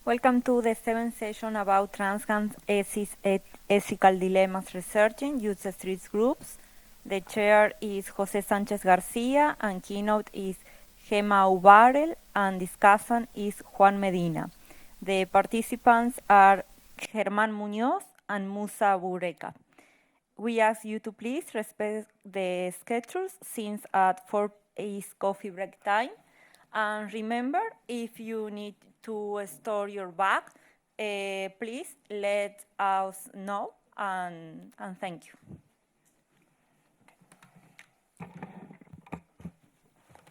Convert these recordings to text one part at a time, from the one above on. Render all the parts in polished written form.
Welcome to the seventh session about TRANSGANG ethical dilemmas researching user streets groups. The chair is Jose Sanchez Garcia and keynote is Gemma Ubarel and discussant is Juan Medina. The participants are Germán Muñoz and Musa Bureka. We ask you to please respect the schedules since at 4 is coffee break time. And remember, if you need to store your bag, please let us know, and thank you.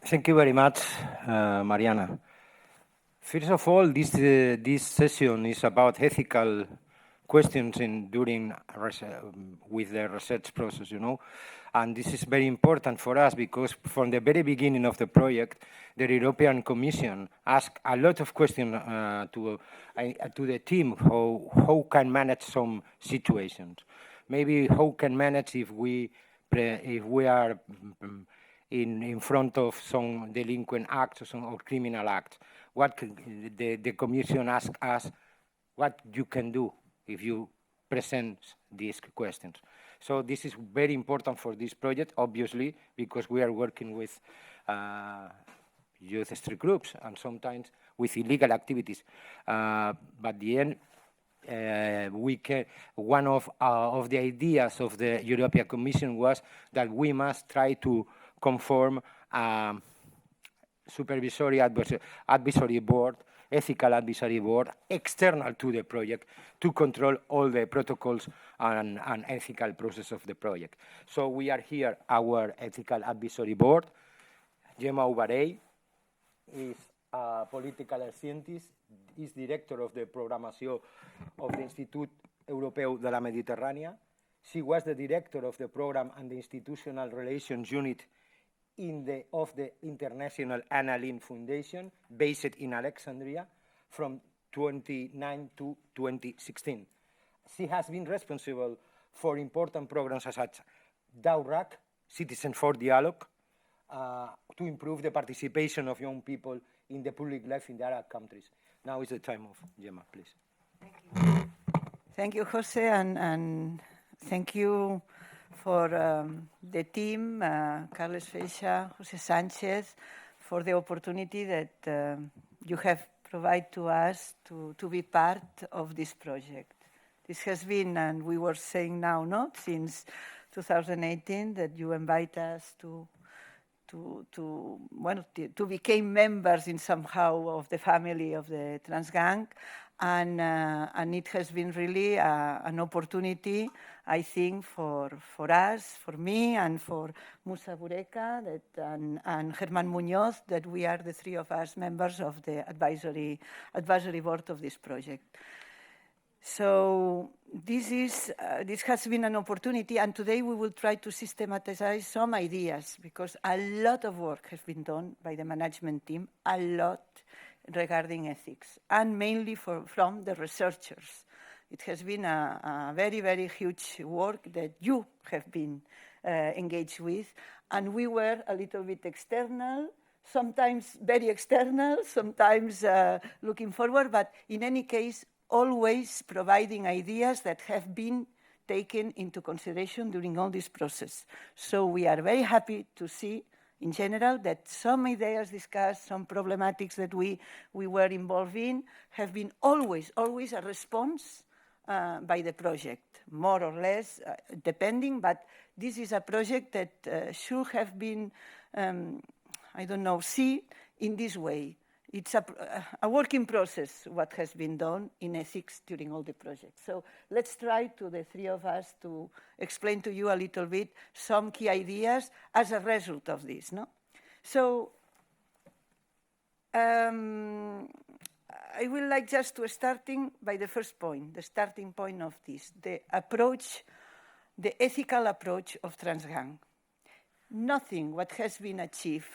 Thank you very much, Mariana. First of all, this session is about ethical questions with the research process, and this is very important for us because from the very beginning of the project, the European Commission asked a lot of questions to the team how can manage some situations, maybe how can manage if we are in front of some delinquent acts or criminal acts. What the Commission asked us, what you can do if you present these questions. So this is very important for this project, obviously, because we are working with youth street groups and sometimes with illegal activities. But at the end, one of the ideas of the European Commission was that we must try to conform supervisory advisory board, ethical advisory board, external to the project to control all the protocols and ethical process of the project. So we are here, our ethical advisory board. Gemma Ubarel is a political scientist, is director of the Programació of the Institut Europeu de la Mediterrània. She was the director of the program and the institutional relations unit of the International Anna Lindh Foundation, based in Alexandria, from 2009 to 2016. She has been responsible for important programs such as DAURAC, Citizen for Dialogue, to improve the participation of young people in the public life in the Arab countries. Now is the time of Gemma, please. Thank you. Thank you, Jose, and thank you for the team, Carles Feixa, Jose Sanchez, for the opportunity that you have provided to us to be part of this project. This has been, and we were saying now, not since 2018, that you invite us to become members in somehow of the family of the TRANSGANG, and it has been really an opportunity, I think, for us, for me, and for Musa Bureka and Germán Muñoz, that we are the three of us members of the advisory board of this project. So this has been an opportunity, and today we will try to systematize some ideas, because a lot of work has been done by the management team, a lot regarding ethics, and mainly from the researchers. It has been a very, very huge work that you have been engaged with, and we were a little bit external, sometimes very external, sometimes looking forward, but in any case, always providing ideas that have been taken into consideration during all this process. So we are very happy to see, in general, that some ideas discussed, some problematics that we were involved in, have been always a response by the project, more or less, depending, but this is a project that should have been, see in this way. It's a working process, what has been done in ethics during all the projects. So let's try to, the three of us, to explain to you a little bit some key ideas as a result of this, no? So I would like just to starting by the first point, the starting point of this, the approach, the ethical approach of TRANSGANG. Nothing what has been achieved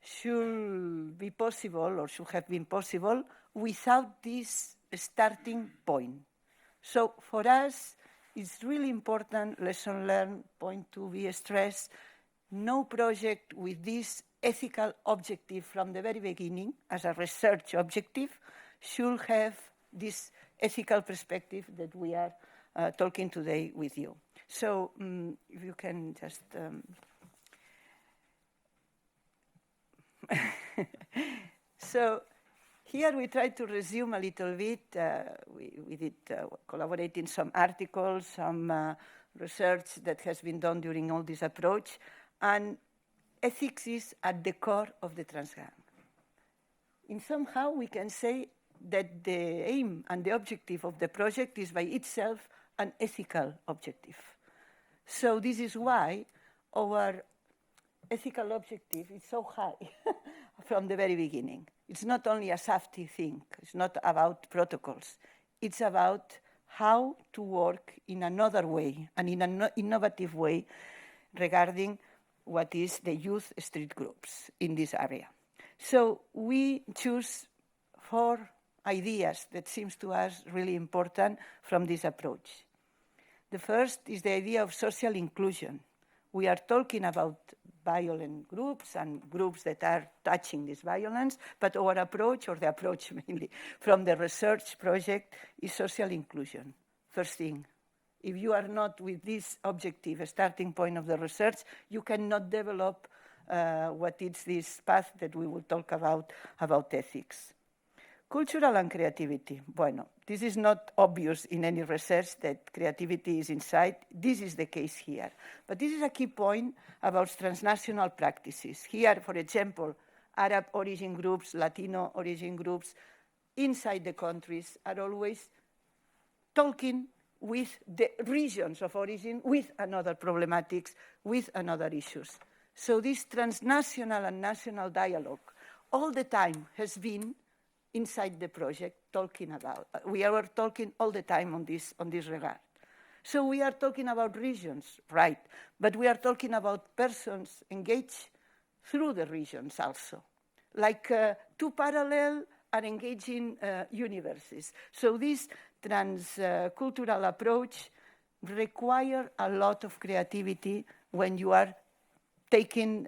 should be possible or should have been possible without this starting point. So for us, it's really important, lesson learned, point to be stressed, no project with this ethical objective from the very beginning as a research objective should have this ethical perspective that we are talking today with you. So if you can just... So here we try to resume a little bit. We did collaborate in some articles, some research that has been done during all this approach. And ethics is at the core of the TRANSGANG. In somehow we can say that the aim and the objective of the project is by itself an ethical objective. So this is why our ethical objective is so high from the very beginning. It's not only a safety thing. It's not about protocols. It's about how to work in another way, and in an innovative way, regarding what is the youth street groups in this area. So we choose 4 ideas that seems to us really important from this approach. The first is the idea of social inclusion. We are talking about violent groups and groups that are touching this violence, but our approach, or the approach mainly from the research project, is social inclusion. First thing, if you are not with this objective, a starting point of the research, you cannot develop what is this path that we will talk about ethics. Cultural and creativity. Bueno, this is not obvious in any research that creativity is inside. This is the case here. But this is a key point about transnational practices. Here, for example, Arab origin groups, Latino origin groups inside the countries are always talking with the regions of origin, with another problematics, with another issues. So this transnational and national dialogue all the time has been inside the project talking about. We are talking all the time on this regard. So we are talking about regions, right, but we are talking about persons engaged through the regions also, like 2 parallel and engaging universes. So this transcultural approach requires a lot of creativity when you are taking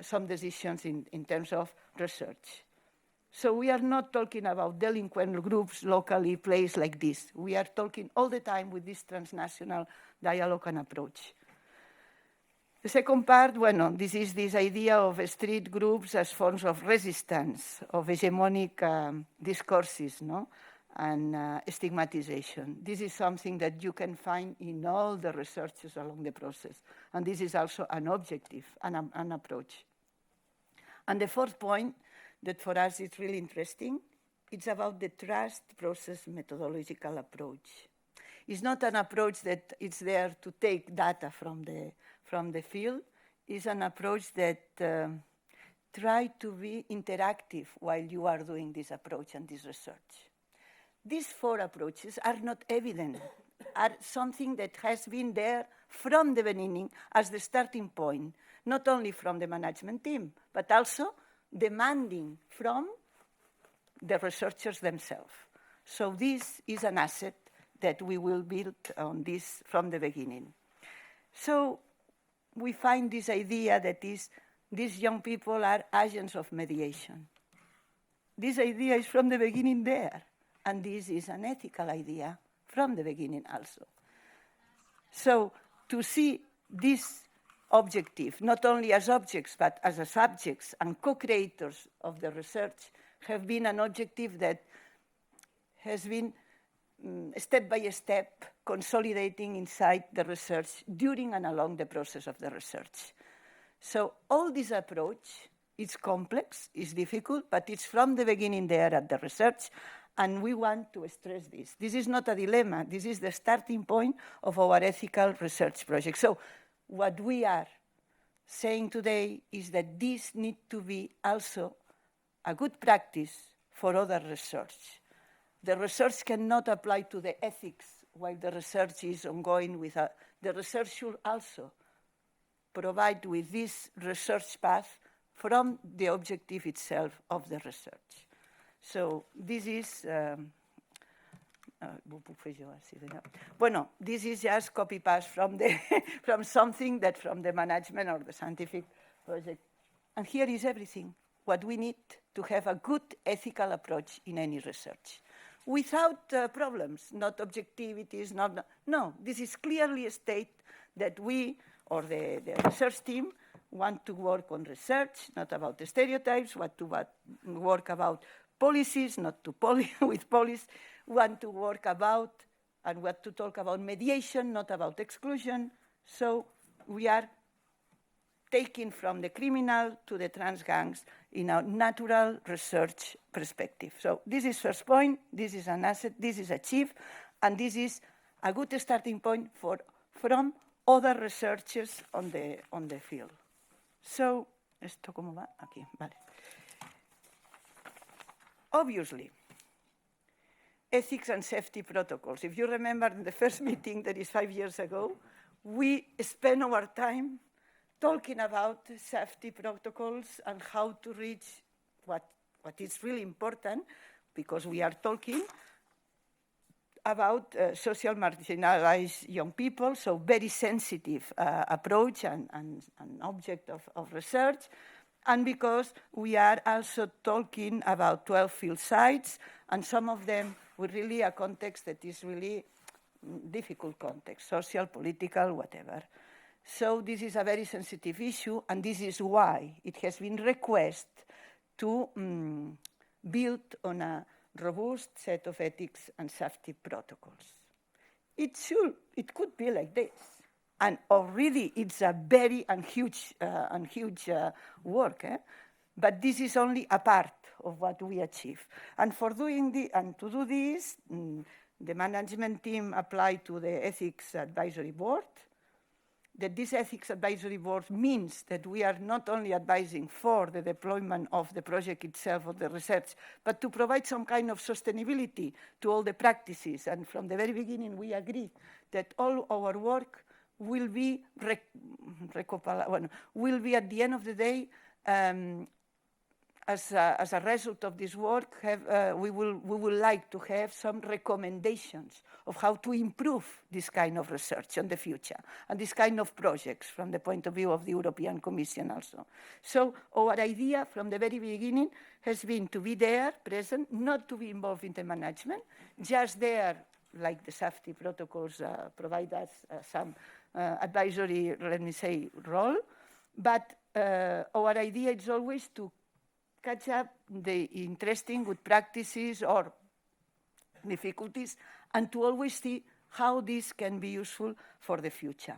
some decisions in terms of research. So we are not talking about delinquent groups locally placed like this. We are talking all the time with this transnational dialogue and approach. The second part, bueno, this is this idea of street groups as forms of resistance, of hegemonic discourses, no? And stigmatization. This is something that you can find in all the researches along the process. And this is also an objective, an approach. And the fourth point, that for us is really interesting, it's about the trust process methodological approach. It's not an approach that is there to take data from the field. It's an approach that tries to be interactive while you are doing this approach and this research. These 4 approaches are not evident, are something that has been there from the beginning as the starting point, not only from the management team, but also demanding from the researchers themselves. So this is an asset that we will build on this from the beginning. So we find this idea that these young people are agents of mediation. This idea is from the beginning there, and this is an ethical idea from the beginning also. So to see this objective, not only as objects, but as a subjects and co-creators of the research, have been an objective that has been step by step consolidating inside the research during and along the process of the research. So all this approach is complex, is difficult, but it's from the beginning there at the research, and we want to stress this. This is not a dilemma. This is the starting point of our ethical research project. So what we are saying today is that this needs to be also a good practice for other research. The research cannot apply to the ethics while the research is ongoing. The research should also provide with this research path from the objective itself of the research. So this is, bueno, this is just copy-paste from something that from the management or the scientific project. And here is everything. what we need to have a good ethical approach in any research. Without problems, not objectivities, no, this is clearly stated that we, or the research team, want to work on research, not about the stereotypes, want to work about policies, not to with policies, want to work about and want to talk about mediation, not about exclusion. So we are taking from the criminal to the trans gangs in a natural research perspective. So this is first point, this is an asset, this is achieved, and this is a good starting point from other researchers on the field. So, ¿esto cómo va? Aquí, vale. Obviously, ethics and safety protocols. If you remember in the first meeting that is 5 years ago, we spent our time talking about safety protocols and how to reach what is really important, because we are talking about social marginalized young people, so very sensitive approach and object of research, and because we are also talking about 12 field sites, and some of them with really a context that is really difficult context, social, political, whatever. So this is a very sensitive issue, and this is why it has been requested to build on a robust set of ethics and safety protocols. It could be like this, and already it's a very huge work. But this is only a part of what we achieve. And for doing to do this, the management team applied to the Ethics Advisory Board. That this Ethics Advisory Board means that we are not only advising for the deployment of the project itself or the research, but to provide some kind of sustainability to all the practices. And from the very beginning, we agreed that all our work will be will be at the end of the day, as a result of this work, we would like to have some recommendations of how to improve this kind of research in the future and this kind of projects from the point of view of the European Commission also. So our idea from the very beginning has been to be there, present, not to be involved in the management, just there, like the safety protocols provide us some advisory, let me say, role. But our idea is always to catch up the interesting good practices or difficulties, and to always see how this can be useful for the future.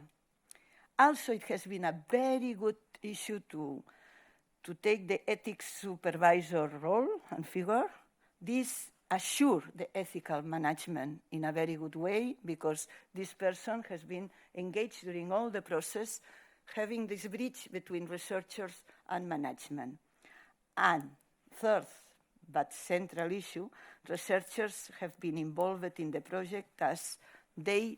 Also, it has been a very good issue to take the ethics supervisor role and figure. This assure the ethical management in a very good way, because this person has been engaged during all the process, having this bridge between researchers and management. And third, but central issue, researchers have been involved in the project as they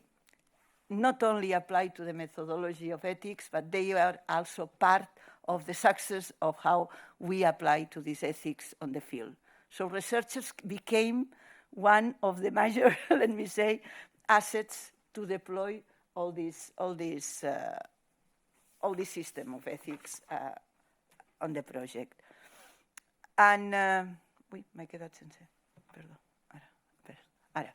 not only apply to the methodology of ethics, but they are also part of the success of how we apply to this ethics on the field. So researchers became one of the major, let me say, assets to deploy all this system of ethics on the project. And, m'he quedat sense, perdó, ara.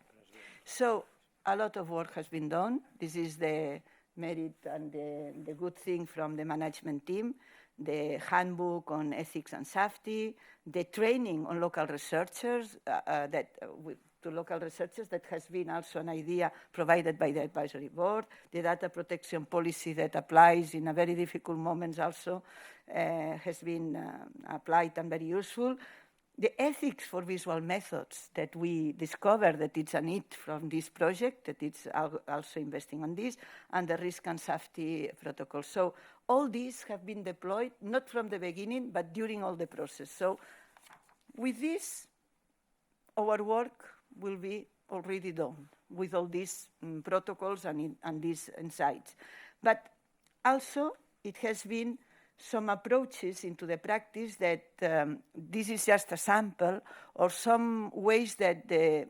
So a lot of work has been done. This is the merit and the good thing from the management team, the handbook on ethics and safety, the training on local researchers, to local researchers that has been also an idea provided by the advisory board, the data protection policy that applies in a very difficult moments also has been applied and very useful. The ethics for visual methods that we discovered that it's a need from this project, that it's also investing on this, and the risk and safety protocols. So all these have been deployed, not from the beginning, but during all the process. So with this, our work will be already done with all these protocols and these insights. But also, it has been some approaches into the practice that this is just a sample, or some ways that the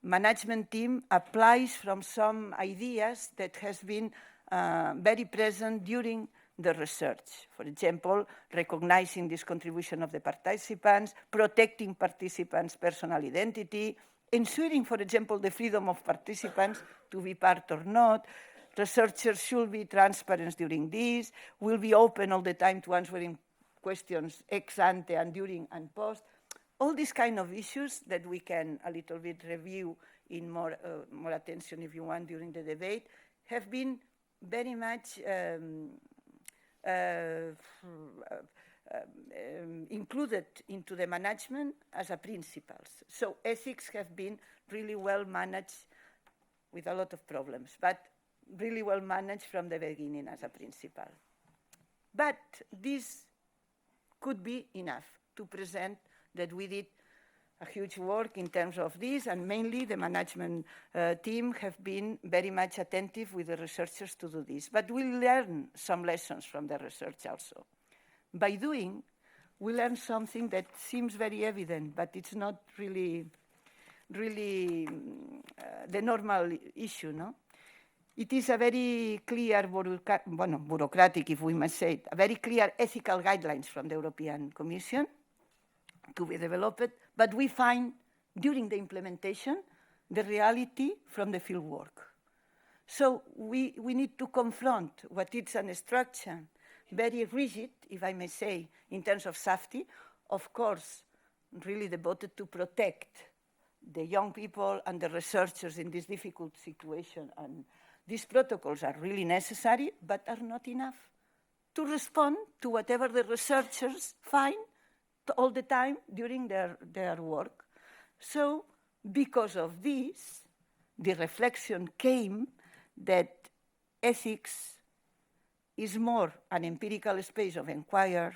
management team applies from some ideas that has been very present during the research. For example, recognizing this contribution of the participants, protecting participants' personal identity, ensuring, for example, the freedom of participants to be part or not. Researchers should be transparent during this, will be open all the time to answering questions ex ante and during and post. All these kind of issues that we can a little bit review in more attention if you want during the debate have been very much included into the management as a principles. So ethics have been really well managed with a lot of problems, but really well managed from the beginning as a principle. But this could be enough to present that we did a huge work in terms of this, and mainly the management team have been very much attentive with the researchers to do this. But we learn some lessons from the research also. By doing, we learn something that seems very evident, but it's not really the normal issue, no? It is a very clear, bureaucratic, if we must say it, a very clear ethical guidelines from the European Commission to be developed, but we find during the implementation the reality from the field work. So we need to confront what is an structure very rigid, if I may say, in terms of safety, of course, really devoted to protect the young people and the researchers in this difficult situation. And these protocols are really necessary, but are not enough to respond to whatever the researchers find all the time during their work. So because of this, the reflection came that ethics is more an empirical space of inquiry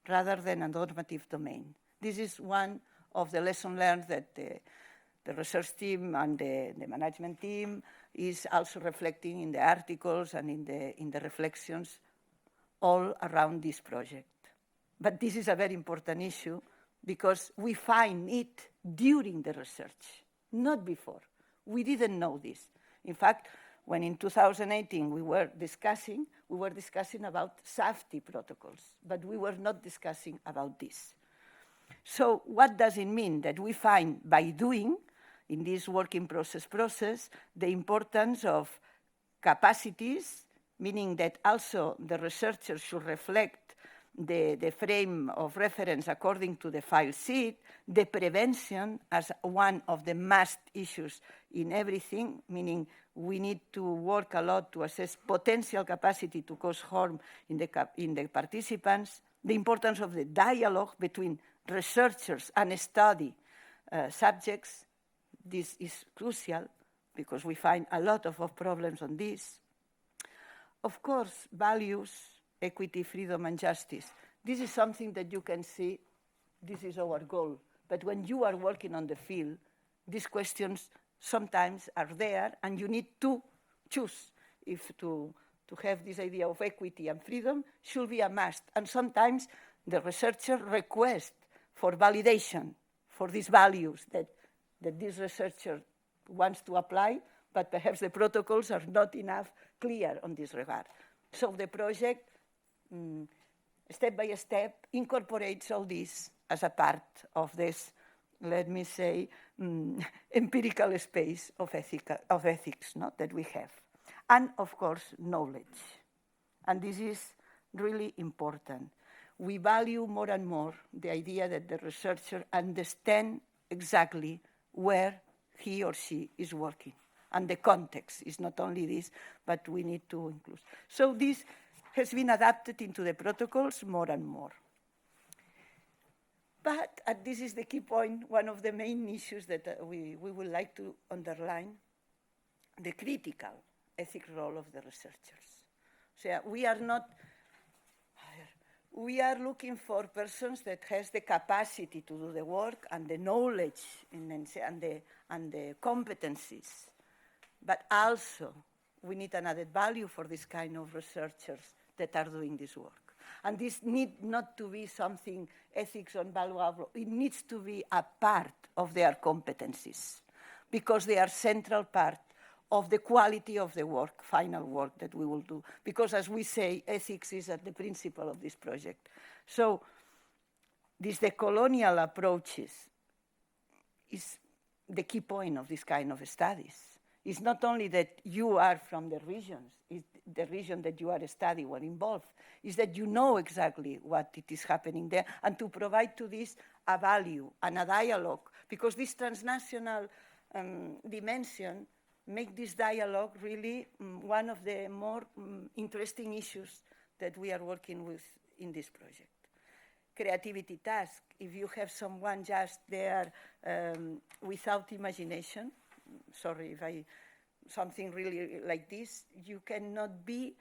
rather than a normative domain. This is one of the lessons learned that the research team and the management team is also reflecting in the articles and in the reflections all around this project. But this is a very important issue because we find it during the research, not before. We didn't know this. In fact, when in 2018 we were discussing about safety protocols, but we were not discussing about this. So what does it mean? That we find by doing, in this working process, the importance of capacities, meaning that also the researchers should reflect the frame of reference according to the file sheet, the prevention as one of the must issues in everything, meaning we need to work a lot to assess potential capacity to cause harm in the participants, the importance of the dialogue between researchers and study subjects. This is crucial because we find a lot of problems on this. Of course, values, equity, freedom, and justice. This is something that you can see, this is our goal. But when you are working on the field, these questions sometimes are there, and you need to choose if to have this idea of equity and freedom should be a must. And sometimes the researcher requests for validation for these values that this researcher wants to apply, but perhaps the protocols are not enough clear on this regard. So the project, step by step, incorporates all this as a part of this, let me say, empirical space of ethics that we have. And of course, knowledge. And this is really important. We value more and more the idea that the researcher understands exactly where he or she is working. And the context is not only this, but we need to include. So this has been adapted into the protocols more and more. But, and this is the key point, one of the main issues that we would like to underline, the critical ethic role of the researchers. So we are looking for persons that has the capacity to do the work and the knowledge and the competencies. But also, we need an added value for this kind of researchers that are doing this work. And this need not to be something ethics unvaluable. It needs to be a part of their competencies because they are central part of the quality of the work, final work that we will do. Because as we say, ethics is at the principle of this project. So these decolonial approaches is the key point of this kind of studies. It's not only that you are from the regions, it's the region that you are studying or involved, is that you know exactly what it is happening there, and to provide to this a value and a dialogue, because this transnational dimension make this dialogue really one of the more interesting issues that we are working with in this project. Creativity task, if you have someone just there without imagination, sorry if I, something really like this, you cannot be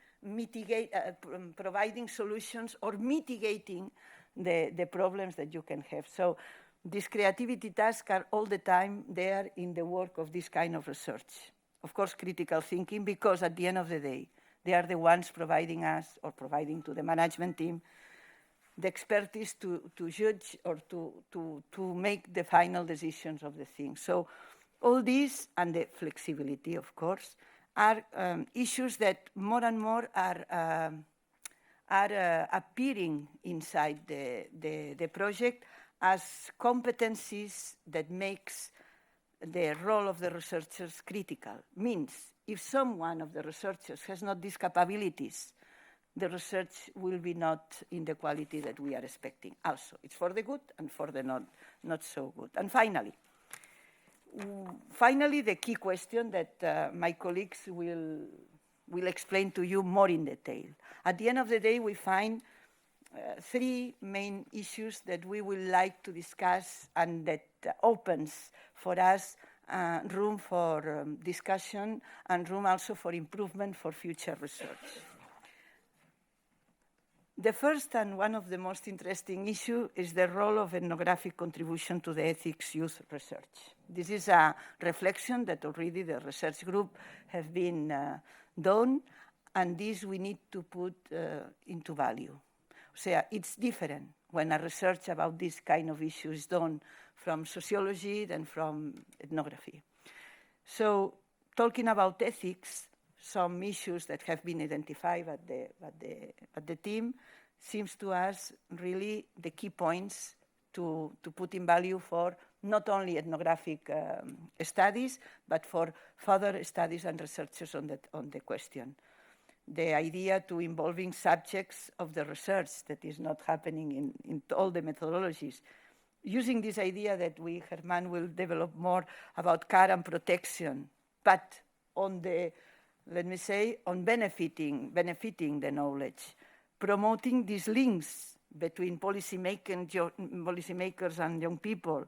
providing solutions or mitigating the problems that you can have. So these creativity tasks are all the time there in the work of this kind of research. Of course, critical thinking, because at the end of the day, they are the ones providing us or providing to the management team the expertise to judge or to make the final decisions of the thing. So all these, and the flexibility, of course, are issues that more and more are appearing inside the project as competencies that makes the role of the researchers critical. Means if someone of the researchers has not these capabilities, the research will be not in the quality that we are expecting. Also, it's for the good and for the not so good. And finally, the key question that my colleagues will explain to you more in detail. At the end of the day, we find three main issues that we would like to discuss and that opens for us room for discussion and room also for improvement for future research. The first and one of the most interesting issues is the role of ethnographic contribution to the ethics youth research. This is a reflection that already the research group have been done, and this we need to put into value. So it's different when a research about this kind of issue is done from sociology than from ethnography. So talking about ethics, some issues that have been identified at the team seems to us really the key points to put in value for not only ethnographic studies, but for further studies and researchers on the question. The idea to involving subjects of the research that is not happening in all the methodologies. Using this idea that we, Germán, will develop more about care and protection, but on the, let me say, on benefiting the knowledge, promoting these links between policymakers and young people,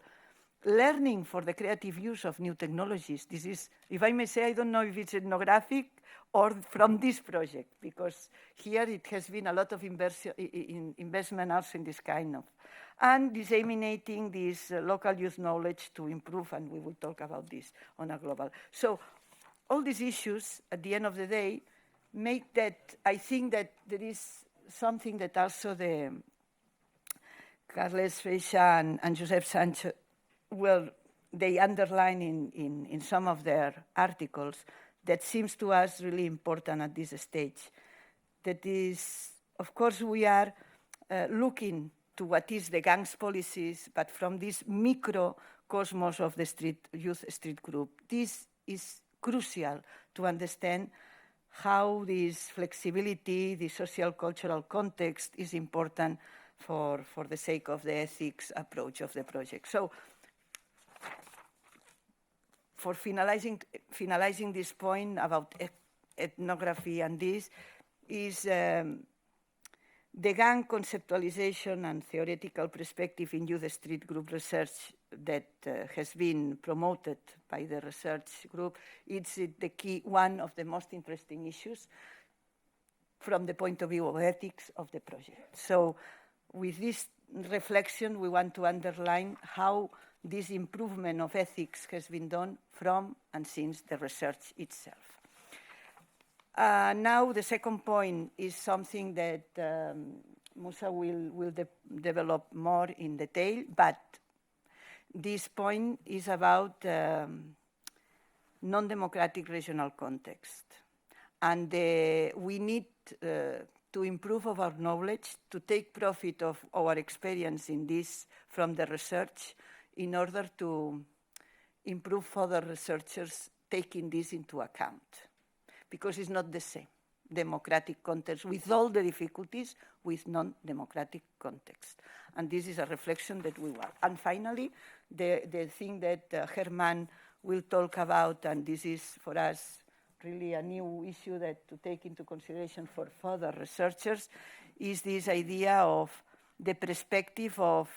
learning for the creative use of new technologies. This is, if I may say, I don't know if it's ethnographic or from this project, because here it has been a lot of investment also in this kind of, and disseminating this local youth knowledge to improve, and we will talk about this on a global. So all these issues, at the end of the day, make that, I think that there is something that also the Carles Freixa and Josep Sancho, well, they underline in some of their articles that seems to us really important at this stage. That is, of course, we are looking to what is the gang's policies, but from this microcosmos of the youth street group. This is crucial to understand how this flexibility, the social cultural context is important for the sake of the ethics approach of the project. So for finalizing this point about ethnography and this is the gang conceptualization and theoretical perspective in youth street group research that has been promoted by the research group. It's the key, one of the most interesting issues from the point of view of ethics of the project. So with this reflection, we want to underline how this improvement of ethics has been done from and since the research itself. Now the second point is something that Musa will develop more in detail, but this point is about non-democratic regional context. And we need to improve our knowledge, to take profit of our experience in this from the research in order to improve further researchers taking this into account. Because it's not the same democratic context with all the difficulties with non-democratic context. And this is a reflection that we want. And finally, the thing that Herman will talk about, and this is for us really a new issue that to take into consideration for further researchers, is this idea of the perspective of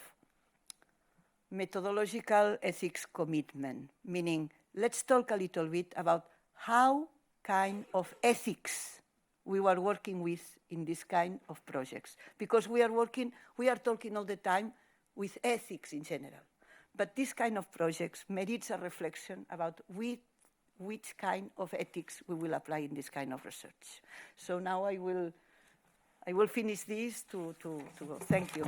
methodological ethics commitment, meaning let's talk a little bit about how kind of ethics we were working with in this kind of projects. Because we are talking all the time with ethics in general. But this kind of projects merits a reflection about which kind of ethics we will apply in this kind of research. So now I will finish this to go. Thank you.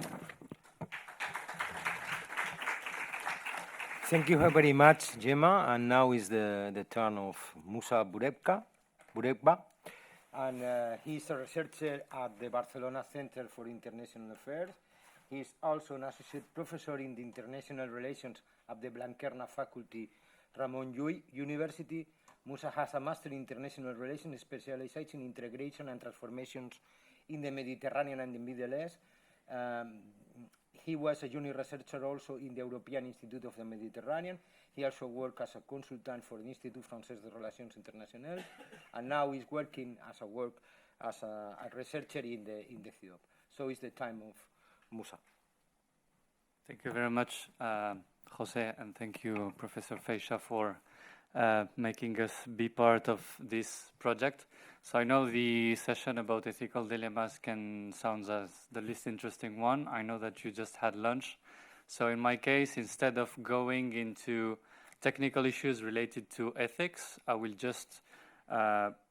Thank you very much, Gemma. And now is the turn of Musa Burebba. And he's a researcher at the Barcelona Center for International Affairs. He's also an associate professor in the International Relations at the Blanquerna Faculty, Ramon Llull University. Musa has a master in international relations, specialized in integration and transformations in the Mediterranean and the Middle East. He was a junior researcher also in the European Institute of the Mediterranean. He also worked as a consultant for the Institut Français de Relations Internationales, and now he's working as a researcher in the CIDOB. So it's the time of Musa. Thank you very much, Jose, and thank you, Professor Feixa, for making us be part of this project. So I know the session about ethical dilemmas can sound as the least interesting one. I know that you just had lunch. So in my case, instead of going into technical issues related to ethics, I will just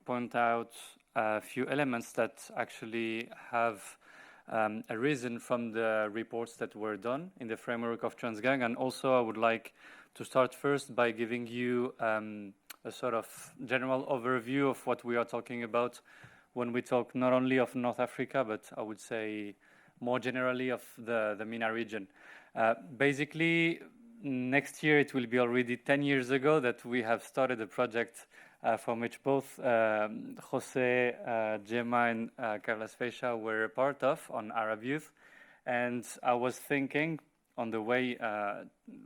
point out a few elements that actually have arisen from the reports that were done in the framework of TRANSGANG. And also I would like to start first by giving you a sort of general overview of what we are talking about when we talk not only of North Africa, but I would say more generally of the MENA region. Basically, next year it will be already 10 years ago that we have started a project from which both Jose, Gemma, and Carlos Feixa were a part of on Arab youth. And I was thinking on the way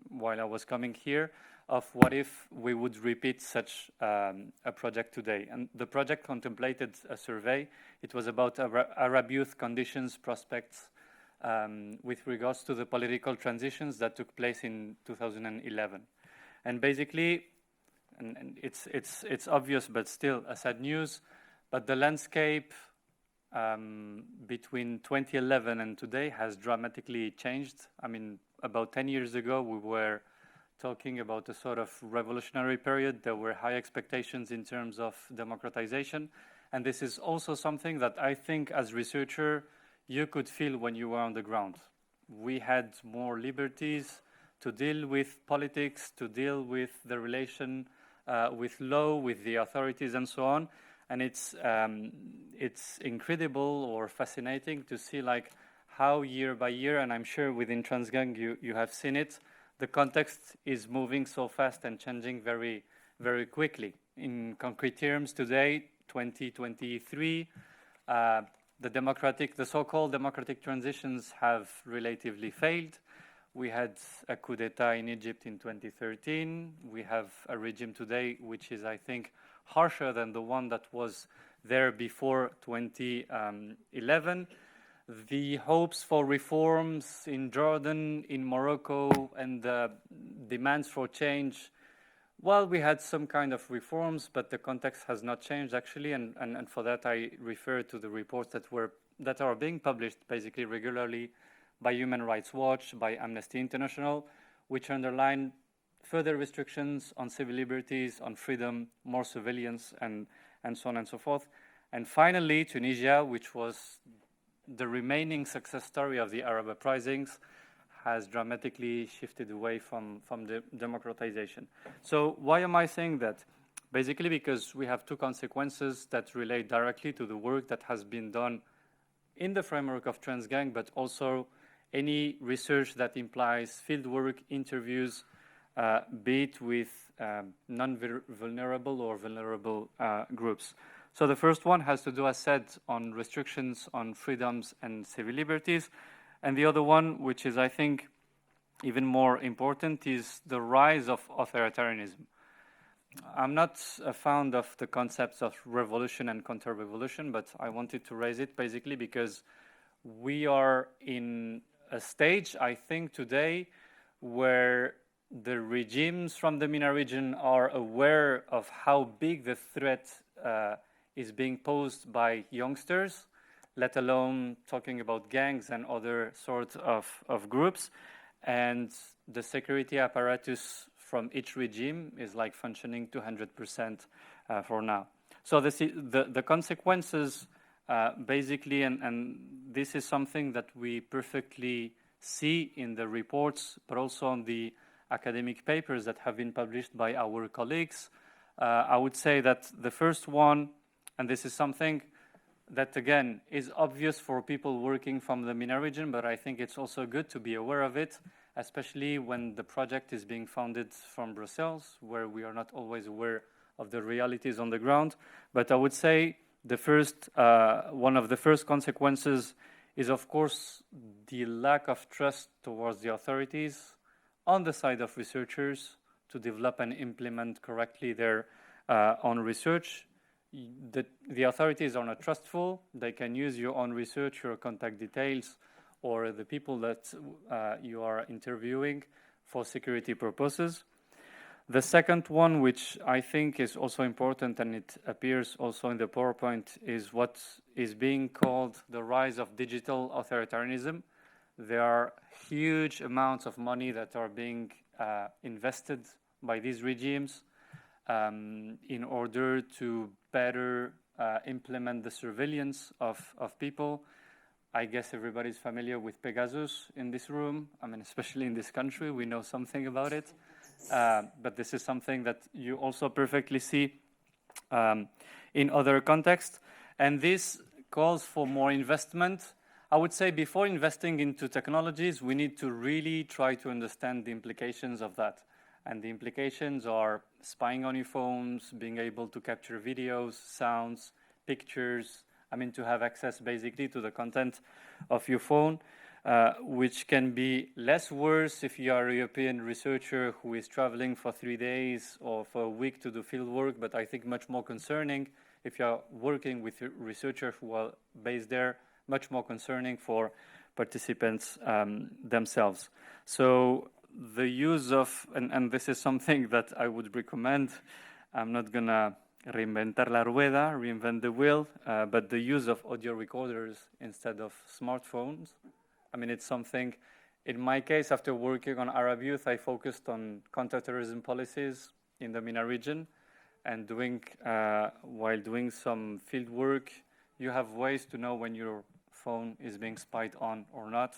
while I was coming here of what if we would repeat such a project today. And the project contemplated a survey. It was about Arab youth conditions, prospects, with regards to the political transitions that took place in 2011. And basically, and it's obvious, but still a sad news, but the landscape between 2011 and today has dramatically changed. I mean, about 10 years ago, we were talking about a sort of revolutionary period. There were high expectations in terms of democratization. And this is also something that I think as researcher, you could feel when you were on the ground. We had more liberties to deal with politics, to deal with the relation with law, with the authorities and so on. And it's incredible or fascinating to see like how year by year, and I'm sure within TRANSGANG you have seen it, the context is moving so fast and changing very, very quickly. In concrete terms, today, 2023, the so-called democratic transitions have relatively failed. We had a coup d'etat in Egypt in 2013. We have a regime today which is, I think, harsher than the one that was there before 2011. The hopes for reforms in Jordan, in Morocco, and the demands for change, well, we had some kind of reforms, but the context has not changed actually, and for that I refer to the reports that are being published basically regularly by Human Rights Watch, by Amnesty International, which underline further restrictions on civil liberties, on freedom, more surveillance, and so on and so forth. And finally, Tunisia, which was the remaining success story of the Arab uprisings, has dramatically shifted away from the democratization. So why am I saying that? basically because we have two consequences that relate directly to the work that has been done in the framework of TRANSGANG, but also any research that implies fieldwork, interviews, be it with non-vulnerable or vulnerable groups. So the first one has to do, as said, on restrictions on freedoms and civil liberties. And the other one, which is, I think, even more important, is the rise of authoritarianism. I'm not fond of the concepts of revolution and counter-revolution, but I wanted to raise it basically because we are in a stage, I think, today where the regimes from the MENA region are aware of how big the threat is being posed by youngsters, let alone talking about gangs and other sorts of groups. And the security apparatus from each regime is like functioning 200% for now. So the consequences basically, and this is something that we perfectly see in the reports, but also on the academic papers that have been published by our colleagues. I would say that the first one, and this is something that, again, is obvious for people working from the MENA region, but I think it's also good to be aware of it, especially when the project is being funded from Brussels, where we are not always aware of the realities on the ground. But I would say the first, one of the first consequences is, of course, the lack of trust towards the authorities on the side of researchers to develop and implement correctly their own research. The authorities are not trustful. They can use your own research, your contact details, or the people that you are interviewing for security purposes. The second one, which I think is also important, and it appears also in the PowerPoint, is what is being called the rise of digital authoritarianism. There are huge amounts of money that are being invested by these regimes in order to better implement the surveillance of people. I guess everybody's familiar with Pegasus in this room. I mean, especially in this country, we know something about it. But this is something that you also perfectly see in other contexts. And this calls for more investment. I would say before investing into technologies, we need to really try to understand the implications of that. And the implications are spying on your phones, being able to capture videos, sounds, pictures, I mean, to have access basically to the content of your phone, which can be less worse if you are a European researcher who is traveling for 3 days or for a week to do field work, but I think much more concerning if you are working with researchers who are based there, much more concerning for participants themselves. So the use of, and this is something that I would recommend, I'm not going to reinventar la rueda, reinvent the wheel, but the use of audio recorders instead of smartphones. I mean, it's something, in my case, after working on Arab youth, I focused on counterterrorism policies in the MENA region, and while doing some field work, you have ways to know when your phone is being spied on or not.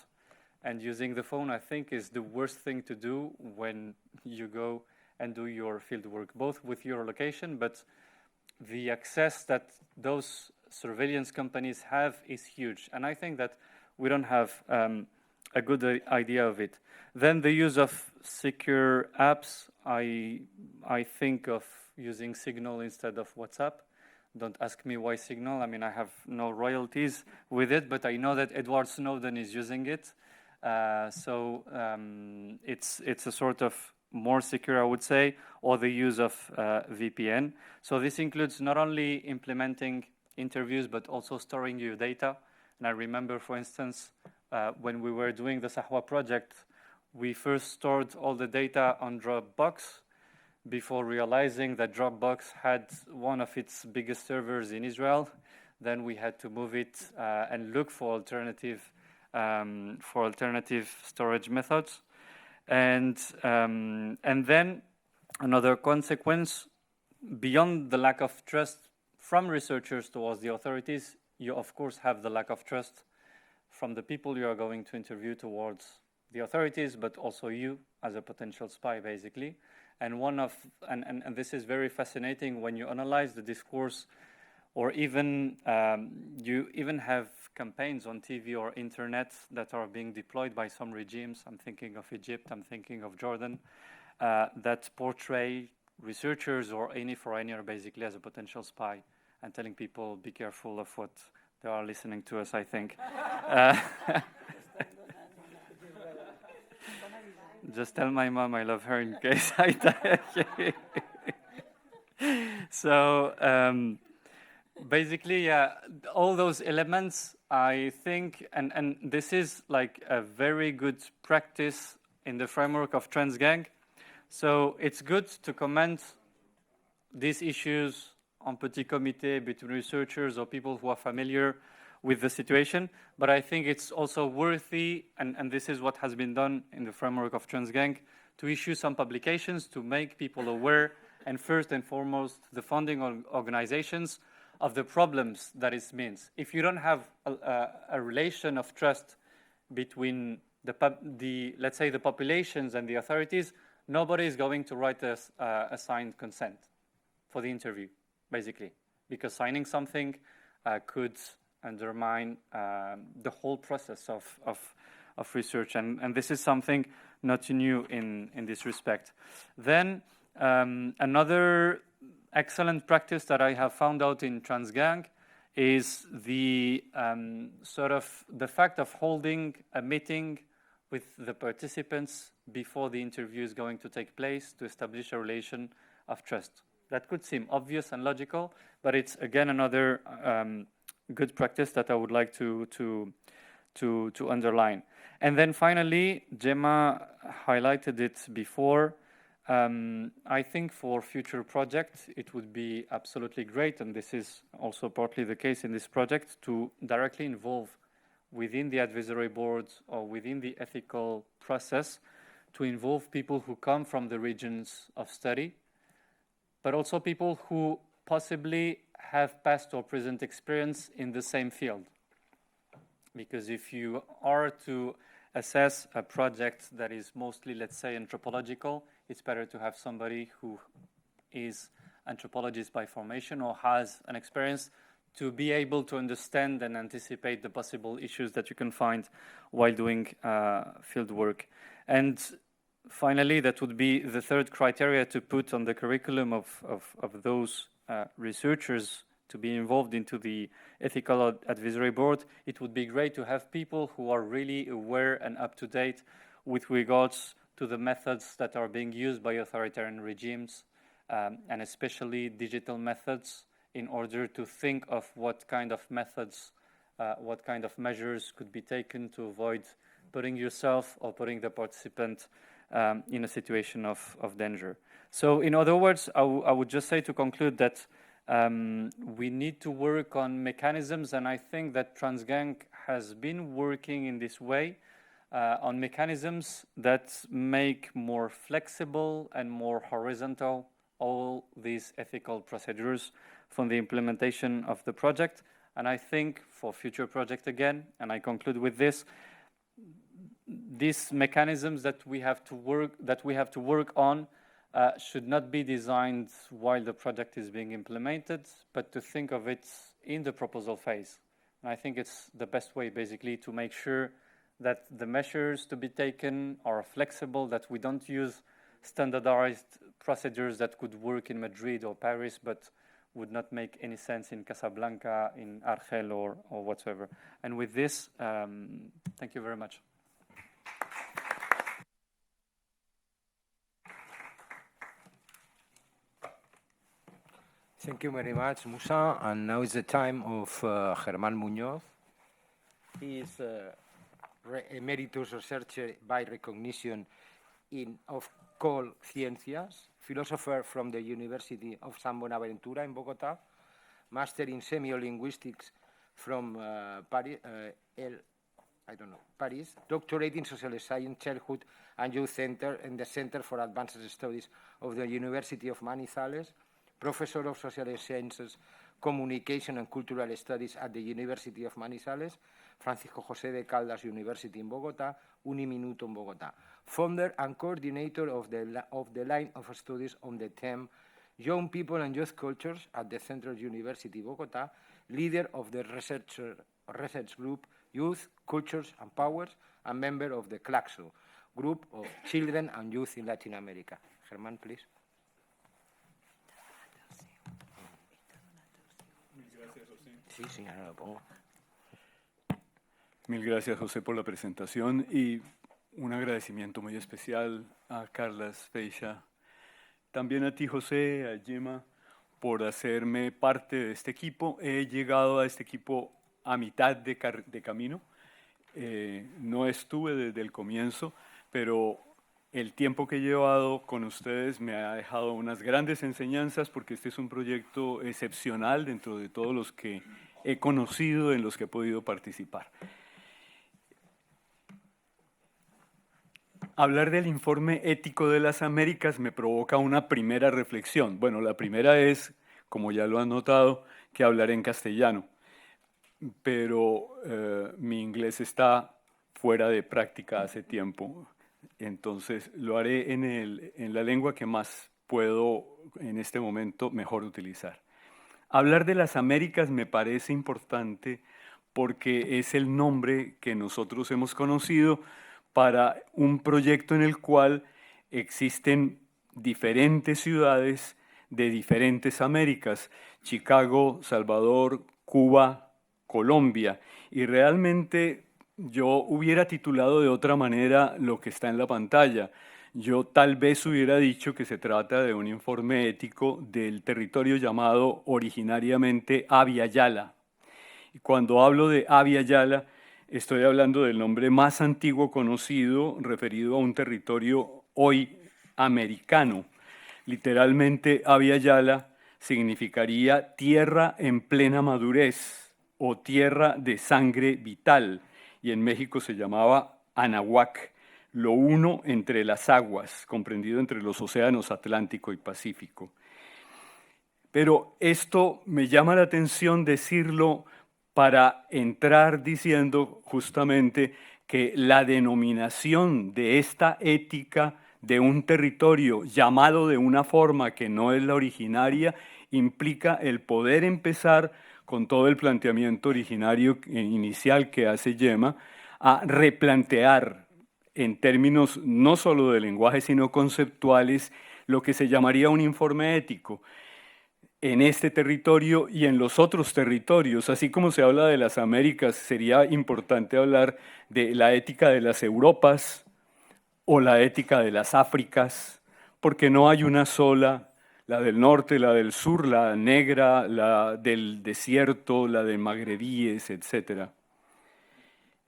And using the phone, I think, is the worst thing to do when you go and do your field work, both with your location, but the access that those surveillance companies have is huge. And I think that we don't have a good idea of it. Then the use of secure apps, I think of using Signal instead of WhatsApp. Don't ask me why Signal. I mean, I have no royalties with it, but I know that Edward Snowden is using it. So it's a sort of more secure, I would say, or the use of VPN. So this includes not only implementing interviews, but also storing your data. And I remember, for instance, when we were doing the Sahwa project, we first stored all the data on Dropbox before realizing that Dropbox had one of its biggest servers in Israel. Then we had to move it and look for alternative storage methods. And then another consequence, beyond the lack of trust from researchers towards the authorities, you of course have the lack of trust from the people you are going to interview towards the authorities, but also you as a potential spy, basically. And and this is very fascinating when you analyze the discourse, or even you even have campaigns on TV or internet that are being deployed by some regimes. I'm thinking of Egypt, I'm thinking of Jordan, that portray researchers or any foreigner basically as a potential spy and telling people, be careful of what they are listening to us, I think. Just tell my mom I love her in case I die. So basically, yeah, all those elements, I think, and this is like a very good practice in the framework of TRANSGANG. So it's good to comment these issues en petit comité between researchers or people who are familiar with the situation, but I think it's also worthy, and this is what has been done in the framework of TRANSGANG, to issue some publications to make people aware, and first and foremost, the funding organizations, of the problems that it means. If you don't have a relation of trust between let's say the populations and the authorities, nobody is going to write a signed consent for the interview, basically, because signing something could undermine the whole process of research, and this is something not new in this respect. Then another excellent practice that I have found out in TRANSGANG is the sort of the fact of holding a meeting with the participants before the interview is going to take place to establish a relation of trust. That could seem obvious and logical, but it's again another good practice that I would like to underline. And then finally, Gemma highlighted it before. I think for future projects, it would be absolutely great, and this is also partly the case in this project, to directly involve within the advisory board or within the ethical process, to involve people who come from the regions of study, but also people who possibly have past or present experience in the same field. Because if you are to assess a project that is mostly, let's say, anthropological, it's better to have somebody who is anthropologist by formation or has an experience to be able to understand and anticipate the possible issues that you can find while doing field work. And finally, that would be the third criteria to put on the curriculum of those researchers to be involved into the ethical advisory board. It would be great to have people who are really aware and up to date with regards to the methods that are being used by authoritarian regimes, and especially digital methods, in order to think of what kind of methods, what kind of measures could be taken to avoid putting yourself or putting the participant in a situation of danger. So in other words, I would just say to conclude that we need to work on mechanisms, and I think that TRANSGANG has been working in this way, on mechanisms that make more flexible and more horizontal all these ethical procedures from the implementation of the project. And I think for future project again, and I conclude with this, these mechanisms that we have to work on should not be designed while the project is being implemented, but to think of it in the proposal phase. And I think it's the best way, basically, to make sure that the measures to be taken are flexible, that we don't use standardized procedures that could work in Madrid or Paris, but would not make any sense in Casablanca, in Argel, or whatsoever. And with this, thank you very much. Thank you very much, Musa. And now is the time of Germán Muñoz. He is emeritus researcher by recognition of Col Ciencias, philosopher from the University of San Buenaventura in Bogota, master in semiolinguistics from Paris, doctorate in social science, childhood and youth center in the Center for Advanced Studies of the University of Manizales, professor of social sciences, communication and cultural studies at the University of Manizales, Francisco José de Caldas University in Bogota, Uniminuto in Bogota. founder and coordinator of the line of studies on the theme Young People and Youth Cultures at the Central University Bogotá, leader of the research group Youth, Cultures and Powers, and member of the CLACSO, group of children and youth in Latin America. Germán, please. Sí, sí, ahora lo pongo. Mil gracias, José, por la presentación y un agradecimiento muy especial a Carlas Feixa, también a ti, José, a Gemma, por hacerme parte de este equipo. He llegado a este equipo a mitad de camino. No estuve desde el comienzo, pero el tiempo que he llevado con ustedes me ha dejado unas grandes enseñanzas porque este es un proyecto excepcional dentro de todos los que he conocido, en los que he podido participar. Hablar del informe ético de las Américas me provoca una primera reflexión. Bueno, la primera es, como ya lo han notado, que hablaré en castellano, pero mi inglés está fuera de práctica hace tiempo. Entonces lo haré en la lengua que más puedo en este momento mejor utilizar. Hablar de las Américas me parece importante porque es el nombre que nosotros hemos conocido para un proyecto en el cual existen diferentes ciudades de diferentes Américas, Chicago, Salvador, Cuba, Colombia, y realmente yo hubiera titulado de otra manera lo que está en la pantalla. Yo tal vez hubiera dicho que se trata de un informe ético del territorio llamado originariamente Abya Yala. Y cuando hablo de Abya Yala, estoy hablando del nombre más antiguo conocido, referido a un territorio hoy americano. Literalmente, Abya Yala significaría tierra en plena madurez o tierra de sangre vital, y en México se llamaba Anahuac, lo uno entre las aguas, comprendido entre los océanos Atlántico y Pacífico. Pero esto me llama la atención decirlo para entrar diciendo justamente que la denominación de esta ética de un territorio llamado de una forma que no es la originaria implica el poder empezar con todo el planteamiento originario inicial que hace Gemma, a replantear en términos no solo de lenguaje, sino conceptuales, lo que se llamaría un informe ético en este territorio y en los otros territorios. Así como se habla de las Américas, sería importante hablar de la ética de las Europas o la ética de las Áfricas, porque no hay una sola, la del norte, la del sur, la negra, la del desierto, la de magrebíes, etc.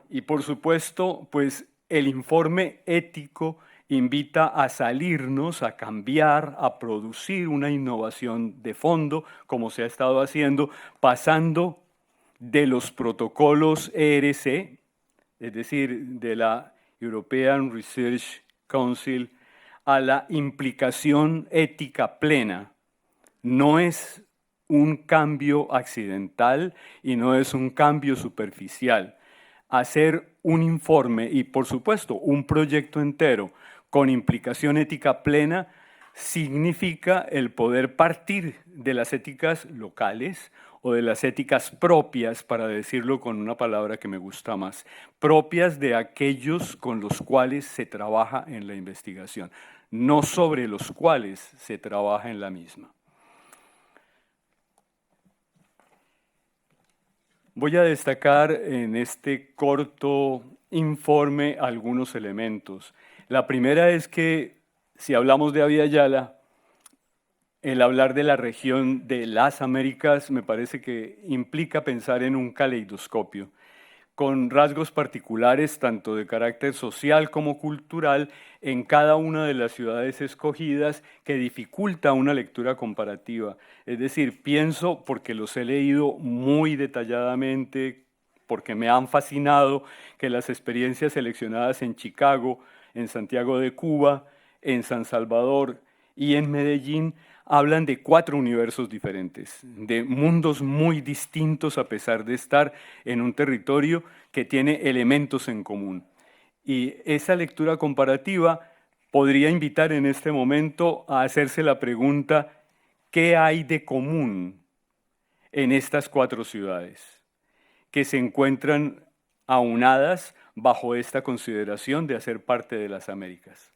Y por supuesto, pues el informe ético invita a salirnos, a cambiar, a producir una innovación de fondo, como se ha estado haciendo, pasando de los protocolos ERC, es decir, de la European Research Council, a la implicación ética plena. No es un cambio accidental y no es un cambio superficial. Hacer un informe y, por supuesto, un proyecto entero con implicación ética plena significa el poder partir de las éticas locales o de las éticas propias, para decirlo con una palabra que me gusta más, propias de aquellos con los cuales se trabaja en la investigación, no sobre los cuales se trabaja en la misma. Voy a destacar en este corto informe algunos elementos. La primera es que si hablamos de Abya Yala, el hablar de la región de las Américas me parece que implica pensar en un caleidoscopio, con rasgos particulares tanto de carácter social como cultural en cada una de las ciudades escogidas que dificulta una lectura comparativa. Es decir, pienso, porque los he leído muy detalladamente, porque me han fascinado, que las experiencias seleccionadas en Chicago, en Santiago de Cuba, en San Salvador y en Medellín hablan de 4 universos diferentes, de mundos muy distintos a pesar de estar en un territorio que tiene elementos en común. Y esa lectura comparativa podría invitar en este momento a hacerse la pregunta, ¿qué hay de común en estas 4 ciudades que se encuentran aunadas bajo esta consideración de hacer parte de las Américas?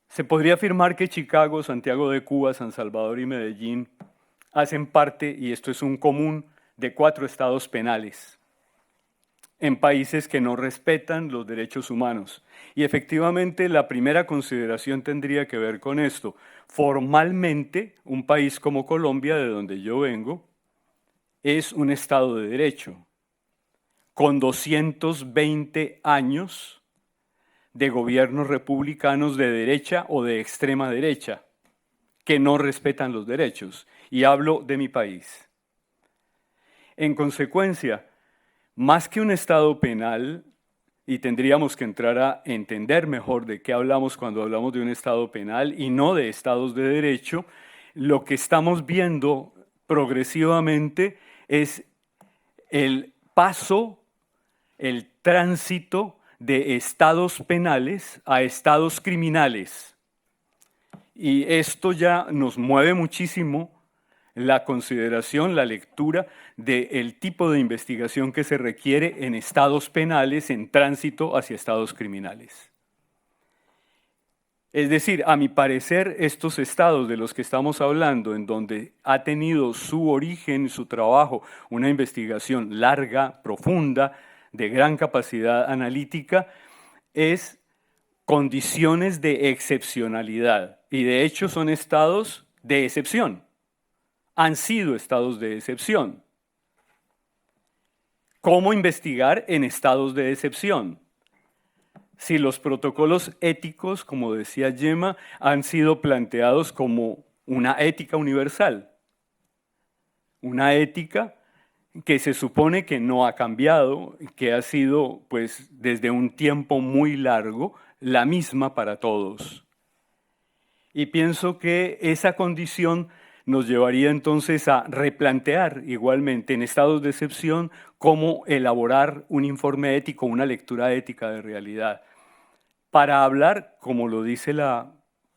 Se podría afirmar que Chicago, Santiago de Cuba, San Salvador y Medellín hacen parte, y esto es un común, de 4 estados penales en países que no respetan los derechos humanos. Y efectivamente la primera consideración tendría que ver con esto. Formalmente, un país como Colombia, de donde yo vengo, es un Estado de Derecho, con 220 años de gobiernos republicanos de derecha o de extrema derecha, que no respetan los derechos. Y hablo de mi país. En consecuencia, más que un Estado penal, y tendríamos que entrar a entender mejor de qué hablamos cuando hablamos de un Estado penal y no de Estados de Derecho, lo que estamos viendo progresivamente es el paso, el tránsito de estados penales a estados criminales. Y esto ya nos mueve muchísimo la consideración, la lectura del tipo de investigación que se requiere en estados penales en tránsito hacia estados criminales. Es decir, a mi parecer, estos estados de los que estamos hablando, en donde ha tenido su origen, su trabajo, una investigación larga, profunda, de gran capacidad analítica, es condiciones de excepcionalidad. Y de hecho son estados de excepción. Han sido estados de excepción. ¿Cómo investigar en estados de excepción? Si los protocolos éticos, como decía Gemma, han sido planteados como una ética universal. Una ética que se supone que no ha cambiado, que ha sido, pues, desde un tiempo muy largo, la misma para todos. Y pienso que esa condición nos llevaría entonces a replantear igualmente en estados de excepción cómo elaborar un informe ético, una lectura ética de realidad. Para hablar, como lo dice la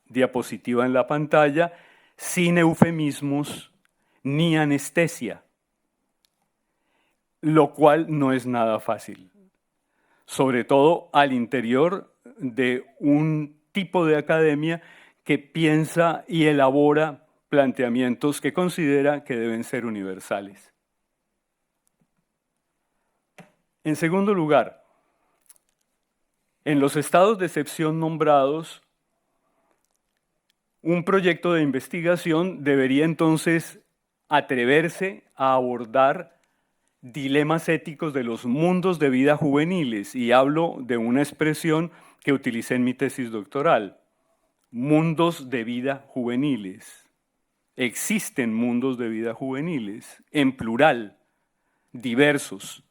diapositiva en la pantalla, sin eufemismos ni anestesia, lo cual no es nada fácil, sobre todo al interior de un tipo de academia que piensa y elabora planteamientos que considera que deben ser universales. En segundo lugar, en los estados de excepción nombrados, un proyecto de investigación debería entonces atreverse a abordar dilemas éticos de los mundos de vida juveniles, y hablo de una expresión que utilicé en mi tesis doctoral, mundos de vida juveniles. Existen mundos de vida juveniles, en plural, diversos,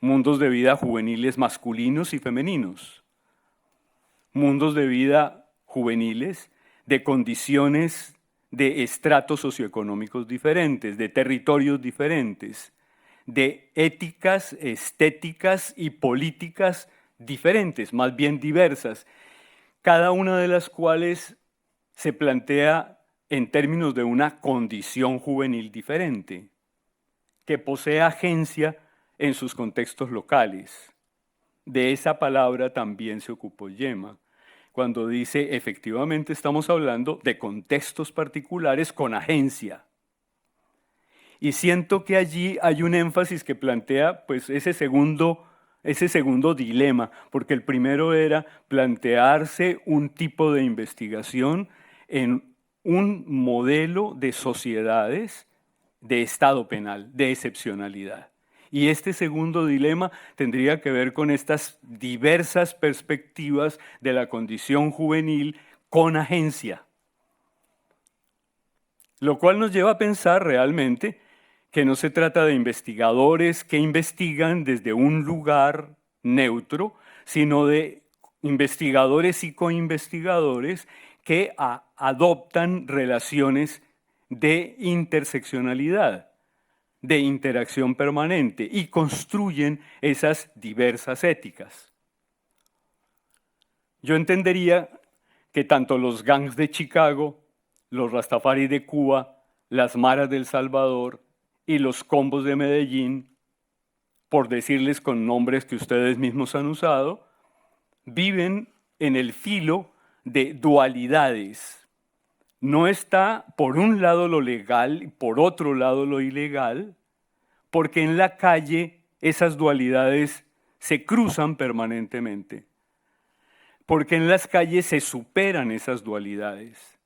mundos de vida juveniles masculinos y femeninos, mundos de vida juveniles de condiciones de estratos socioeconómicos diferentes, de territorios diferentes, de éticas, estéticas y políticas diferentes, más bien diversas, cada una de las cuales se plantea en términos de una condición juvenil diferente, que posee agencia en sus contextos locales. De esa palabra también se ocupó Gemma, cuando dice, efectivamente estamos hablando de contextos particulares con agencia. Y siento que allí hay un énfasis que plantea pues, ese segundo dilema, porque el primero era plantearse un tipo de investigación en un modelo de sociedades de estado penal, de excepcionalidad. Y este segundo dilema tendría que ver con estas diversas perspectivas de la condición juvenil con agencia. Lo cual nos lleva a pensar realmente que no se trata de investigadores que investigan desde un lugar neutro, sino de investigadores y coinvestigadores que adoptan relaciones de interseccionalidad, de interacción permanente, y construyen esas diversas éticas. yo entendería que tanto los gangs de Chicago, los Rastafari de Cuba, las maras del Salvador y los combos de Medellín, por decirles con nombres que ustedes mismos han usado, viven en el filo de dualidades. No está por un lado lo legal y por otro lado lo ilegal, porque en la calle esas dualidades se cruzan permanentemente, porque en las calles se superan esas dualidades.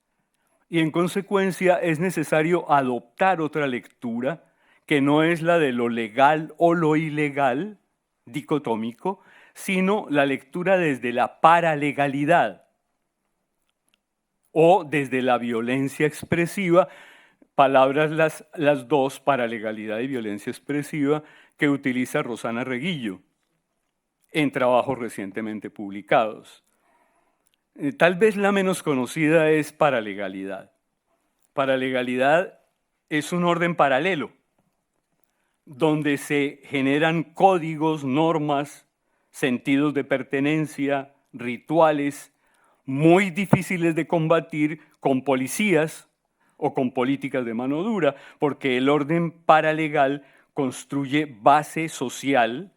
Y en consecuencia es necesario adoptar otra lectura que no es la de lo legal o lo ilegal, dicotómico, sino la lectura desde la paralegalidad o desde la violencia expresiva, palabras las dos, paralegalidad y violencia expresiva, que utiliza Rosana Reguillo en trabajos recientemente publicados. Tal vez la menos conocida es paralegalidad. Paralegalidad es un orden paralelo, donde se generan códigos, normas, sentidos de pertenencia, rituales, muy difíciles de combatir con policías o con políticas de mano dura, porque el orden paralegal construye base social,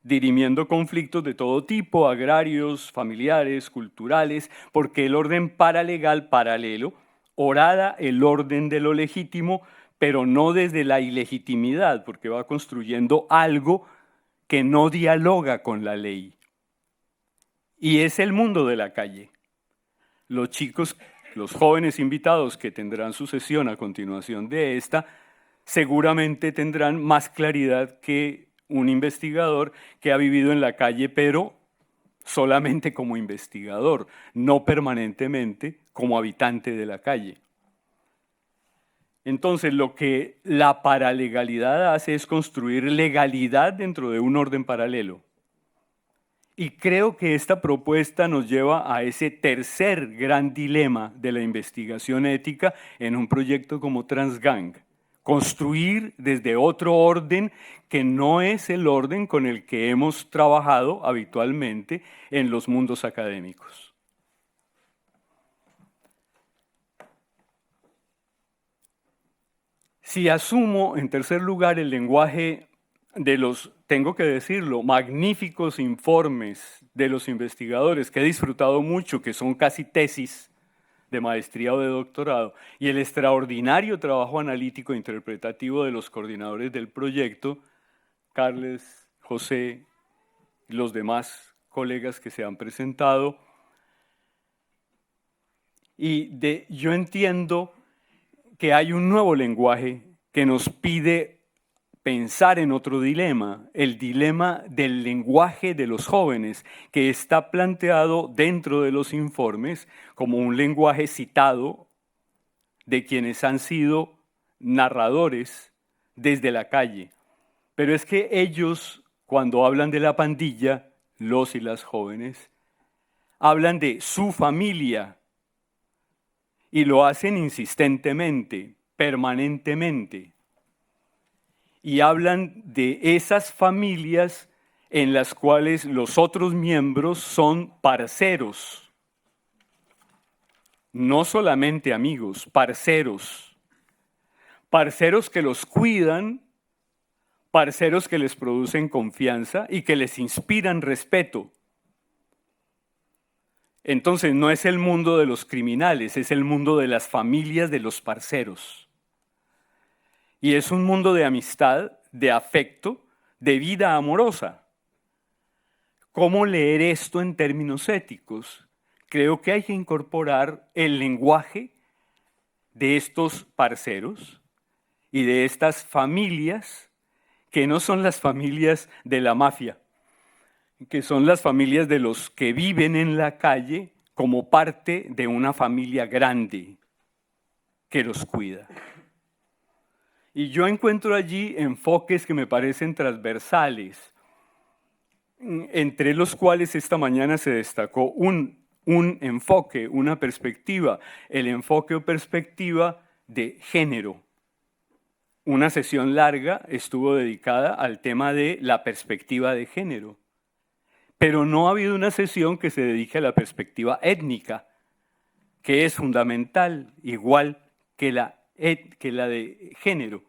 dirimiendo conflictos de todo tipo, agrarios, familiares, culturales, porque el orden paralegal, paralelo, horada el orden de lo legítimo, pero no desde la ilegitimidad, porque va construyendo algo que no dialoga con la ley. Y es el mundo de la calle. Los chicos, los jóvenes invitados que tendrán su sesión a continuación de esta, seguramente tendrán más claridad que un investigador que ha vivido en la calle, pero solamente como investigador, no permanentemente como habitante de la calle. Entonces, lo que la paralegalidad hace es construir legalidad dentro de un orden paralelo. Y creo que esta propuesta nos lleva a ese tercer gran dilema de la investigación ética en un proyecto como TRANSGANG. Construir desde otro orden que no es el orden con el que hemos trabajado habitualmente en los mundos académicos. Si asumo, en tercer lugar, el lenguaje de los, tengo que decirlo, magníficos informes de los investigadores que he disfrutado mucho, que son casi tesis de maestría o de doctorado, y el extraordinario trabajo analítico e interpretativo de los coordinadores del proyecto, Carles, José y los demás colegas que se han presentado. Y yo entiendo que hay un nuevo lenguaje que nos pide pensar en otro dilema, el dilema del lenguaje de los jóvenes, que está planteado dentro de los informes como un lenguaje citado de quienes han sido narradores desde la calle. Pero es que ellos, cuando hablan de la pandilla, los y las jóvenes, hablan de su familia y lo hacen insistentemente, permanentemente. Y hablan de esas familias en las cuales los otros miembros son parceros. No solamente amigos, parceros. Parceros que los cuidan, parceros que les producen confianza y que les inspiran respeto. Entonces no es el mundo de los criminales, es el mundo de las familias de los parceros. Y es un mundo de amistad, de afecto, de vida amorosa. ¿Cómo leer esto en términos éticos? Creo que hay que incorporar el lenguaje de estos parceros y de estas familias que no son las familias de la mafia, que son las familias de los que viven en la calle como parte de una familia grande que los cuida. Y yo encuentro allí enfoques que me parecen transversales, entre los cuales esta mañana se destacó un enfoque, una perspectiva, el enfoque o perspectiva de género. Una sesión larga estuvo dedicada al tema de la perspectiva de género. pero no ha habido una sesión que se dedique a la perspectiva étnica, que es fundamental, igual que la de género.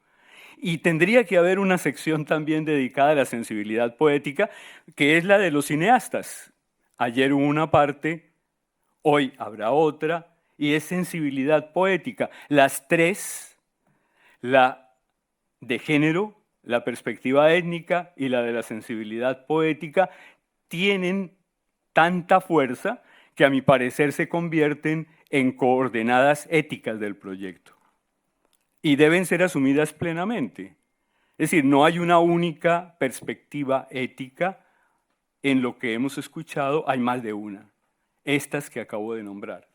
Y tendría que haber una sección también dedicada a la sensibilidad poética, que es la de los cineastas. Ayer hubo una parte, hoy habrá otra, y es sensibilidad poética. Las tres, la de género, la perspectiva étnica y la de la sensibilidad poética, tienen tanta fuerza que a mi parecer se convierten en coordenadas éticas del proyecto y deben ser asumidas plenamente. Es decir, no hay una única perspectiva ética en lo que hemos escuchado, hay más de una, estas que acabo de nombrar.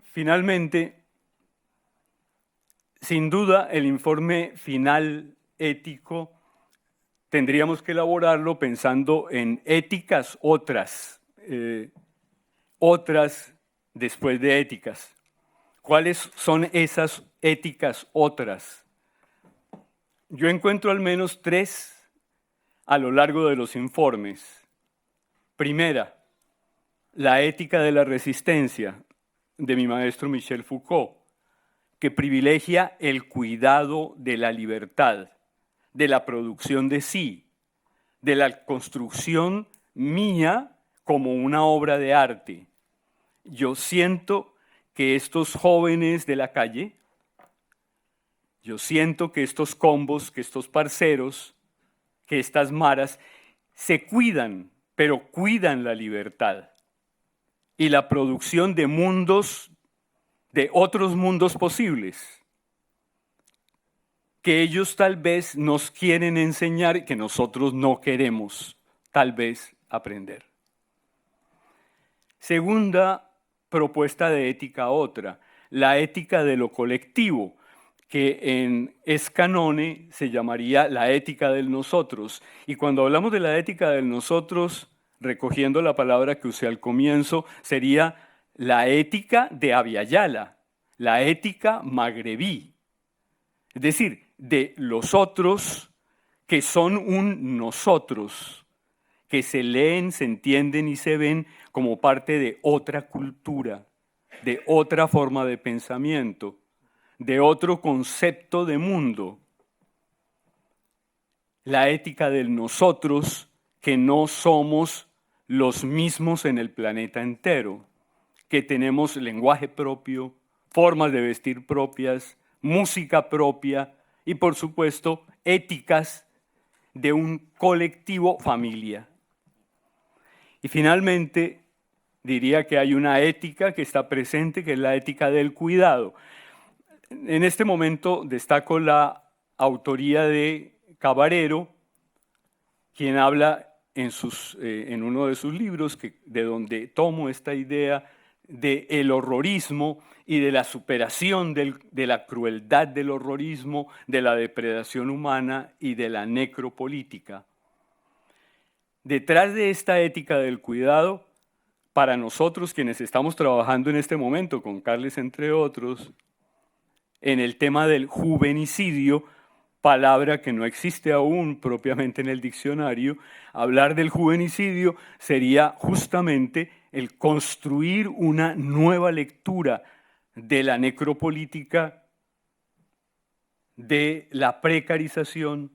Finalmente, sin duda, el informe final ético tendríamos que elaborarlo pensando en éticas otras después de éticas. ¿Cuáles son esas éticas otras? Yo encuentro al menos tres a lo largo de los informes. Primera, la ética de la resistencia de mi maestro Michel Foucault, que privilegia el cuidado de la libertad, de la producción de sí, de la construcción mía como una obra de arte. Yo siento que estos jóvenes de la calle, yo siento que estos combos, que estos parceros, que estas maras se cuidan, pero cuidan la libertad y la producción de mundos, de otros mundos posibles, que ellos tal vez nos quieren enseñar y que nosotros no queremos tal vez aprender. Segunda propuesta de ética otra, la ética de lo colectivo, que en Escanone se llamaría la ética del nosotros. Y cuando hablamos de la ética del nosotros, recogiendo la palabra que usé al comienzo, sería la ética de Abiyala, la ética magrebí. Es decir, de los otros que son un nosotros, que se leen, se entienden y se ven como parte de otra cultura, de otra forma de pensamiento, de otro concepto de mundo. La ética del nosotros, que no somos los mismos en el planeta entero, que tenemos lenguaje propio, formas de vestir propias, música propia y, por supuesto, éticas de un colectivo familia. Y finalmente, diría que hay una ética que está presente, que es la ética del cuidado. En este momento destaco la autoría de Cabarero, quien habla en uno de sus libros, de donde tomo esta idea del horrorismo y de la superación de la crueldad del horrorismo, de la depredación humana y de la necropolítica. Detrás de esta ética del cuidado, para nosotros quienes estamos trabajando en este momento, con Carles entre otros, en el tema del juvenicidio, palabra que no existe aún propiamente en el diccionario, hablar del juvenicidio sería justamente el construir una nueva lectura de la necropolítica, de la precarización,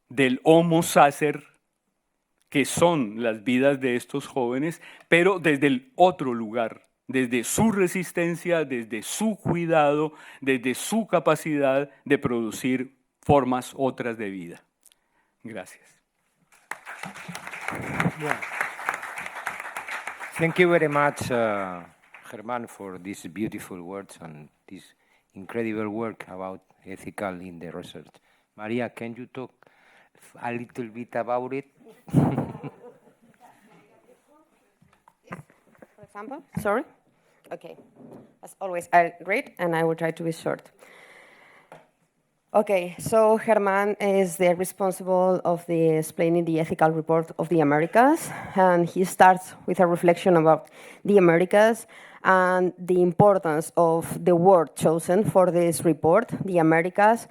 del homo sacer, que son las vidas de estos jóvenes, pero desde el otro lugar, desde su resistencia, desde su cuidado, desde su capacidad de producir formas otras de vida. Gracias. Yeah. Thank you very much, Germán, for these beautiful words and this incredible work about ethical in the research. Maria, can you talk a little bit about it? For example, sorry? Okay. As always, great, and I will try to be short. Okay, so Germán is the responsible of the explaining the ethical report of the Americas, and he starts with a reflection about the Americas and the importance of the word chosen for this report, the Americas,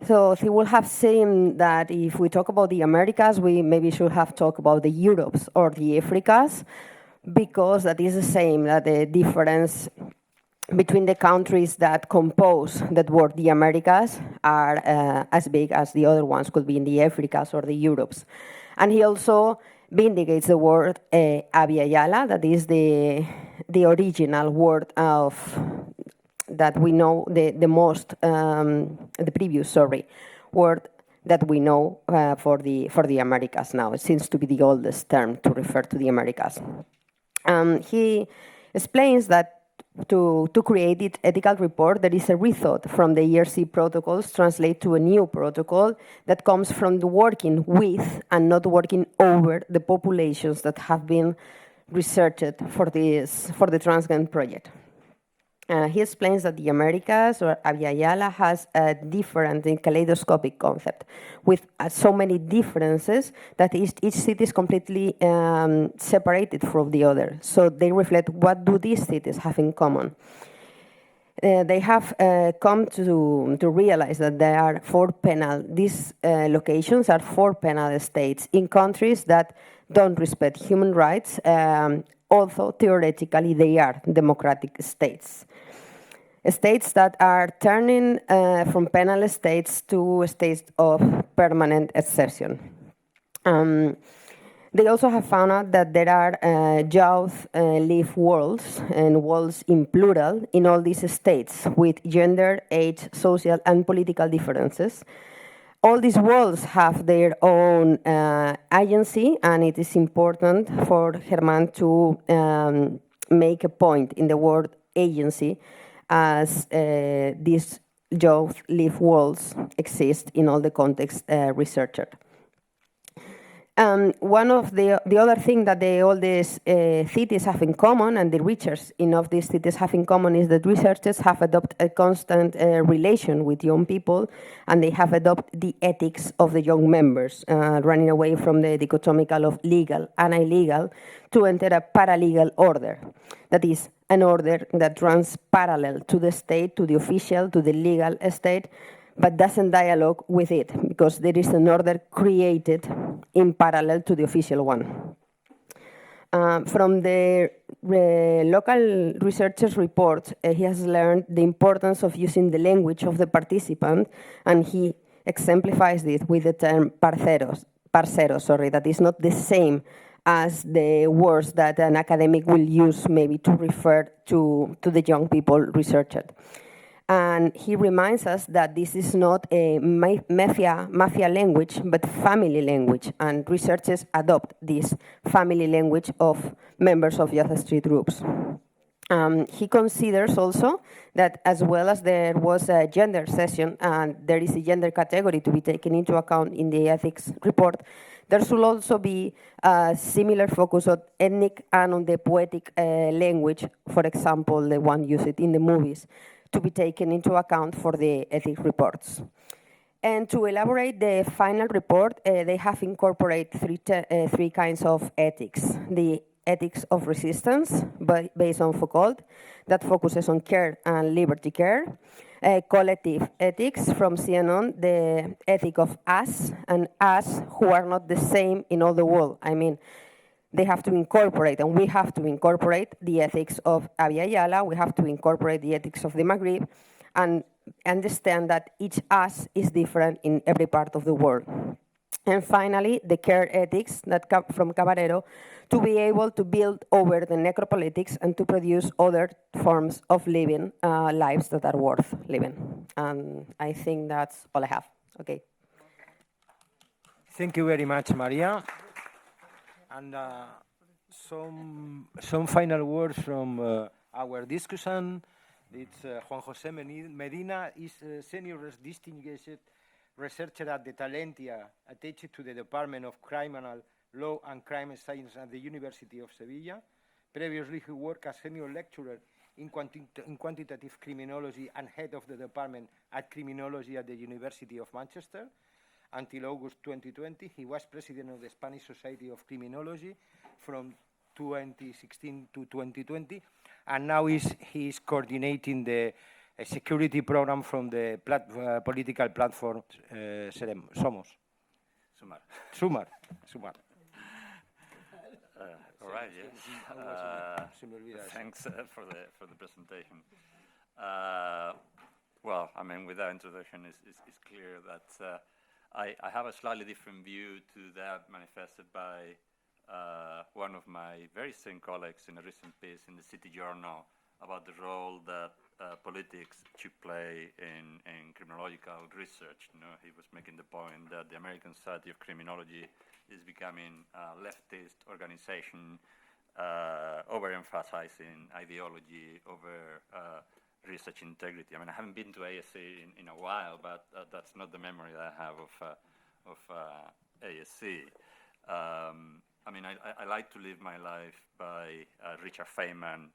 So he will have seen that if we talk about the Americas, we maybe should have talked about the Europes or the Africas, because that is the same, that the difference between the countries that compose that word, the Americas, are as big as the other ones could be in the Africas or the Europes. And he also vindicates the word Abya Yala, that is the original word of that we know the previous word that we know for the Americas now. It seems to be the oldest term to refer to the Americas. He explains that to create its ethical report, there is a rethought from the ERC protocols translate to a new protocol that comes from the working with and not working over the populations that have been researched for the TRANSGANG project. He explains that the Americas, or Abya Yala, has a different and kaleidoscopic concept with so many differences that each city is completely separated from the other. So they reflect what do these cities have in common. They have come to realize that there are these locations are 4 penal states in countries that don't respect human rights, although theoretically they are democratic states. States that are turning from penal states to states of permanent exception. They also have found out that there are youth live worlds, and worlds in plural, in all these states with gender, age, social, and political differences. All these worlds have their own agency, and it is important for Germán to make a point in the word agency, as these youth live worlds exist in all the contexts researched. One of the other thing that all these cities have in common, and the researchers in of these cities have in common, is that researchers have adopted a constant relation with young people, and they have adopted the ethics of the young members, running away from the dichotomical of legal and illegal to enter a paralegal order. That is, an order that runs parallel to the state, to the official, to the legal state, but doesn't dialogue with it, because there is an order created in parallel to the official one. From the local researcher's report, he has learned the importance of using the language of the participant, and he exemplifies this with the term parceros, that is not the same as the words that an academic will use maybe to refer to the young people researched. And he reminds us that this is not a mafia language, but family language, and researchers adopt this family language of members of youth street groups. He considers also that as well as there was a gender session, and there is a gender category to be taken into account in the ethics report, there should also be a similar focus on ethnic and on the poetic language, for example, the one used in the movies, to be taken into account for the ethics reports. And to elaborate the final report, they have incorporated three kinds of ethics. The ethics of resistance, based on Foucault, that focuses on care and liberty care. Collective ethics from CNN, the ethic of us, and us who are not the same in all the world. I mean, they have to incorporate, and we have to incorporate the ethics of Abya Yala, we have to incorporate the ethics of the Maghreb, and understand that each us is different in every part of the world. And finally, the care ethics that come from Caballero, to be able to build over the necropolitics and to produce other forms of living lives that are worth living. And I think that's all I have. Okay. Thank you very much, Maria. And some final words from our discussion. It's Juan José Medina is a senior distinguished researcher at the Talentia, attached to the Department of Criminal Law and Crime Science at the University of Sevilla. Previously, he worked as senior lecturer in quantitative criminology and head of the department at criminology at the University of Manchester. Until August 2020, he was president of the Spanish Society of Criminology from 2016 to 2020, and now he is coordinating the a security program from the political platform Somos. Sumar. All right, yes. Thanks for the presentation. Well, I mean, with that introduction, it's clear that I have a slightly different view to that manifested by one of my very same colleagues in a recent piece in the City Journal about the role that politics should play in criminological research. You know, he was making the point that the American Society of Criminology is becoming a leftist organization, overemphasizing ideology over research integrity. I mean, I haven't been to ASC in a while, but that's not the memory that I have of ASC. I mean, I like to live my life by Richard Feynman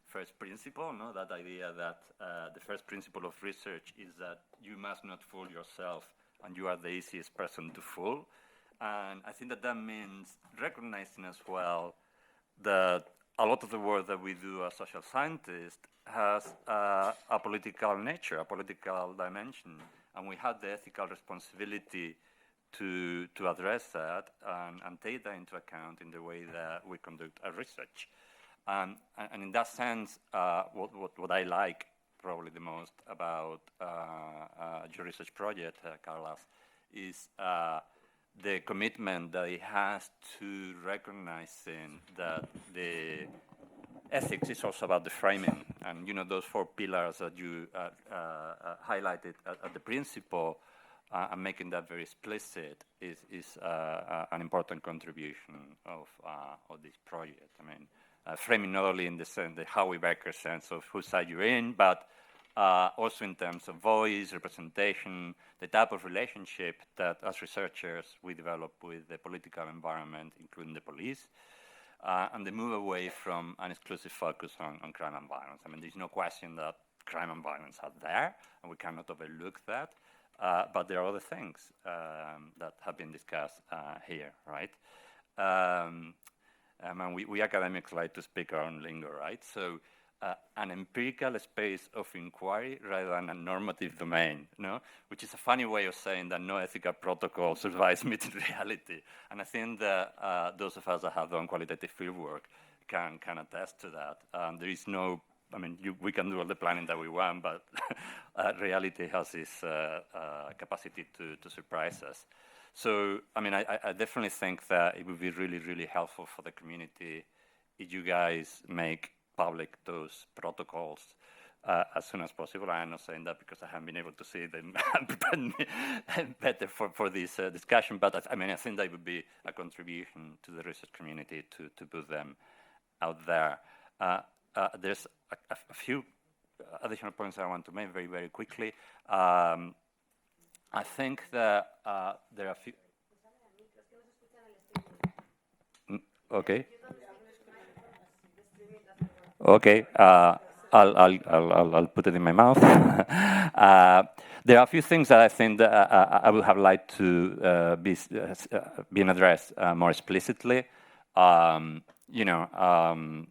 first principle, no? That idea that the first principle of research is that you must not fool yourself and you are the easiest person to fool. And I think that means recognizing as well that a lot of the work that we do as social scientists has a political nature, a political dimension, and we have the ethical responsibility to address that and take that into account in the way that we conduct our research. And in that sense, what I like probably the most about your research project, Carlos, is the commitment that it has to recognizing that the ethics is also about the framing. And, you know, those 4 pillars that you highlighted at the principle and making that very explicit is an important contribution of this project. I mean, framing not only in the sense, the Howie Becker sense of whose side you're in, but also in terms of voice, representation, the type of relationship that as researchers we develop with the political environment, including the police, and the move away from an exclusive focus on crime and violence. I mean, there's no question that crime and violence are there, and we cannot overlook that, but there are other things that have been discussed here, right? We academics like to speak our own lingo, right? So an empirical space of inquiry rather than a normative domain, no? Which is a funny way of saying that no ethical protocol survives meeting reality. And I think that those of us that have done qualitative fieldwork can attest to that. There is no, I mean, we can do all the planning that we want, but reality has this capacity to surprise us. So, I mean, I definitely think that it would be really, really helpful for the community if you guys make public those protocols as soon as possible. I'm not saying that because I haven't been able to see them better for this discussion, but I mean, I think that would be a contribution to the research community to put them out there. There's a few additional points I want to make very, very quickly. I think that there are a few... Okay. Okay, I'll put it in my mouth. There are a few things that I think that I would have liked to be addressed more explicitly. You know,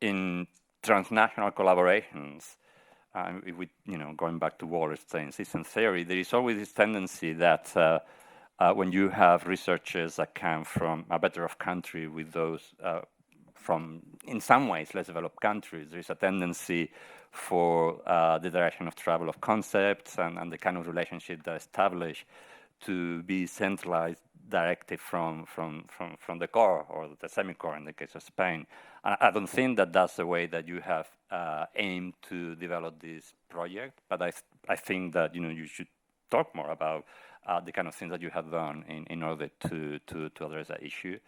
in transnational collaborations, if we, you know, going back to Wallerstein system theory, there is always this tendency that when you have researchers that come from a better off country with those from, in some ways, less developed countries, there is a tendency for the direction of travel of concepts and the kind of relationship that establish to be centralized, directed from the core or the semi-core in the case of Spain. I don't think that that's the way that you have aimed to develop this project, but I think that, you know, you should talk more about the kind of things that you have done in order to address that issue.